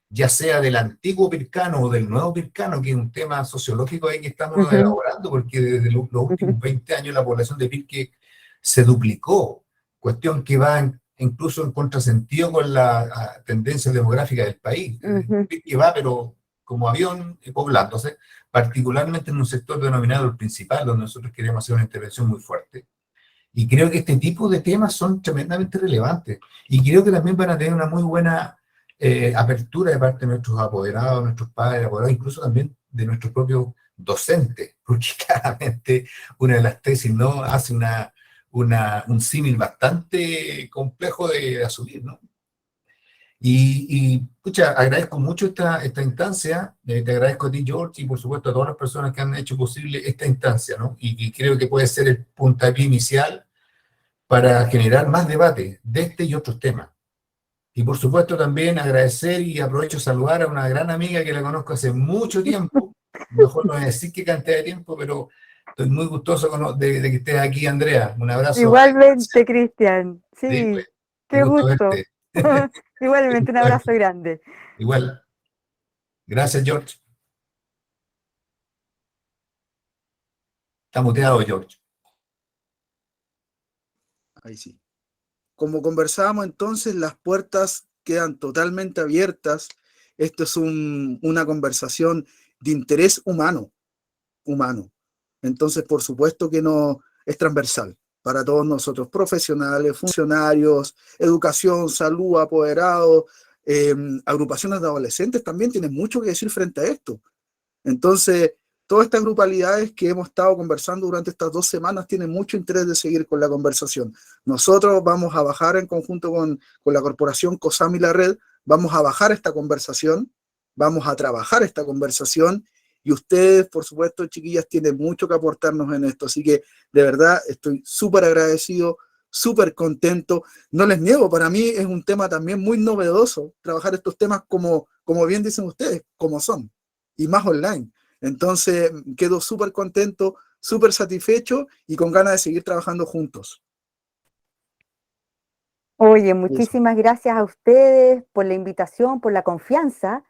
ya sea del antiguo Pircano o del nuevo Pircano, que es un tema sociológico ahí que estamos Ujú, elaborando, porque desde los últimos 20 años la población de Pirque se duplicó, cuestión que va incluso en contrasentido con la tendencia demográfica del país. ujú. Pirque va, pero como avión, poblándose, particularmente en un sector denominado el principal, donde nosotros queremos hacer una intervención muy fuerte. Y creo que este tipo de temas son tremendamente relevantes. Y creo que también van a tener una muy buena apertura de parte de nuestros apoderados, nuestros padres, apoderados, incluso también de nuestros propios docentes, porque claramente una de las tesis no hace un símil bastante complejo de asumir, ¿no? Pucha, agradezco mucho esta instancia, te agradezco a ti, George, y por supuesto a todas las personas que han hecho posible esta instancia, ¿no? Y creo que puede ser el puntapié inicial para generar más debate de este y otros temas. Y por supuesto también agradecer, y aprovecho saludar a una gran amiga que la conozco hace mucho tiempo, mejor no voy a decir qué cantidad de tiempo, pero estoy muy gustoso de que estés aquí, Andrea. Un abrazo a la distancia. Igualmente, Cristian, Sí, sí, pues, qué qué gusto gusto. verte. Qué Igualmente, un gusto abrazo verte. grande. Igual. Gracias, George. Está muteado, George. Ahí sí. Como conversábamos entonces, las puertas quedan totalmente abiertas. Esto es una conversación de interés humano. Entonces, por supuesto que no es transversal para todos nosotros, profesionales, funcionarios, educación, salud, apoderados, agrupaciones de adolescentes también tienen mucho que decir frente a esto. Entonces, todas estas grupalidades que hemos estado conversando durante estas 2 semanas tienen mucho interés de seguir con la conversación. Nosotros vamos a bajar en conjunto con la corporación COSAM y la red, vamos a bajar esta conversación, vamos a trabajar esta conversación, y ustedes, por supuesto, chiquillas, tienen mucho que aportarnos en esto. Así que, de verdad, estoy súper agradecido, súper contento. No les niego, para mí es un tema también muy novedoso trabajar estos temas como bien dicen ustedes, como son, y más online. Entonces, quedo súper contento, súper satisfecho y con ganas de seguir trabajando juntos. Oye, Eso. muchísimas gracias a ustedes por la invitación, por la confianza,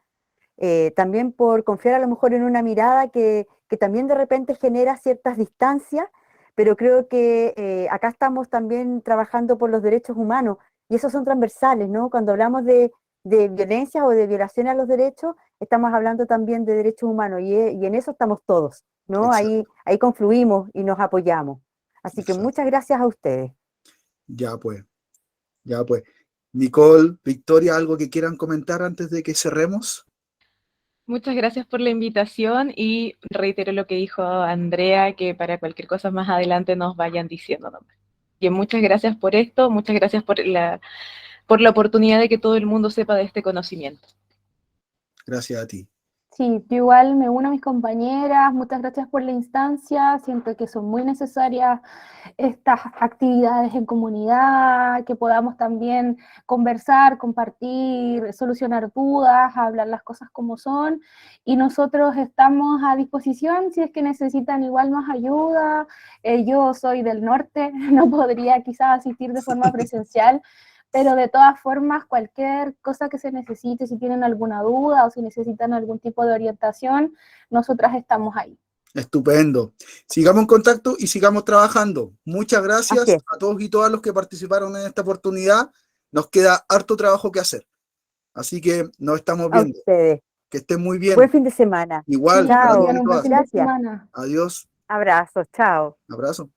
también por confiar a lo mejor en una mirada que también de repente genera ciertas distancias, pero creo que acá estamos también trabajando por los derechos humanos, y esos son transversales, ¿no? Cuando hablamos de violencia o de violación a los derechos, estamos hablando también de derechos humanos, y en eso estamos todos, ¿no? Exacto, Ahí confluimos y nos apoyamos. Así que exacto. muchas gracias a ustedes. Ya pues, ya pues. Nicole, Victoria, ¿algo que quieran comentar antes de que cerremos? Muchas gracias por la invitación y reitero lo que dijo Andrea, que para cualquier cosa más adelante nos vayan diciendo nomás. Y muchas gracias por esto, muchas gracias por la oportunidad de que todo el mundo sepa de este conocimiento. Gracias a ti. Sí, yo igual me uno a mis compañeras, muchas gracias por la instancia, siento que son muy necesarias estas actividades en comunidad, que podamos también conversar, compartir, solucionar dudas, hablar las cosas como son, y nosotros estamos a disposición si es que necesitan igual más ayuda. Yo soy del norte, no podría quizás asistir de forma presencial, pero de todas formas, cualquier cosa que se necesite, si tienen alguna duda o si necesitan algún tipo de orientación, nosotras estamos ahí. Estupendo. Sigamos en contacto y sigamos trabajando. Muchas Así gracias es, a todos y todas los que participaron en esta oportunidad. Nos queda harto trabajo que hacer. Así que nos estamos a viendo. ustedes. Que estén muy Buen bien. fin de semana. Igual Sí, que para Chao. todos tengan y un buen todas. fin de Gracias. semana. Adiós. Abrazos. Chao. Abrazo.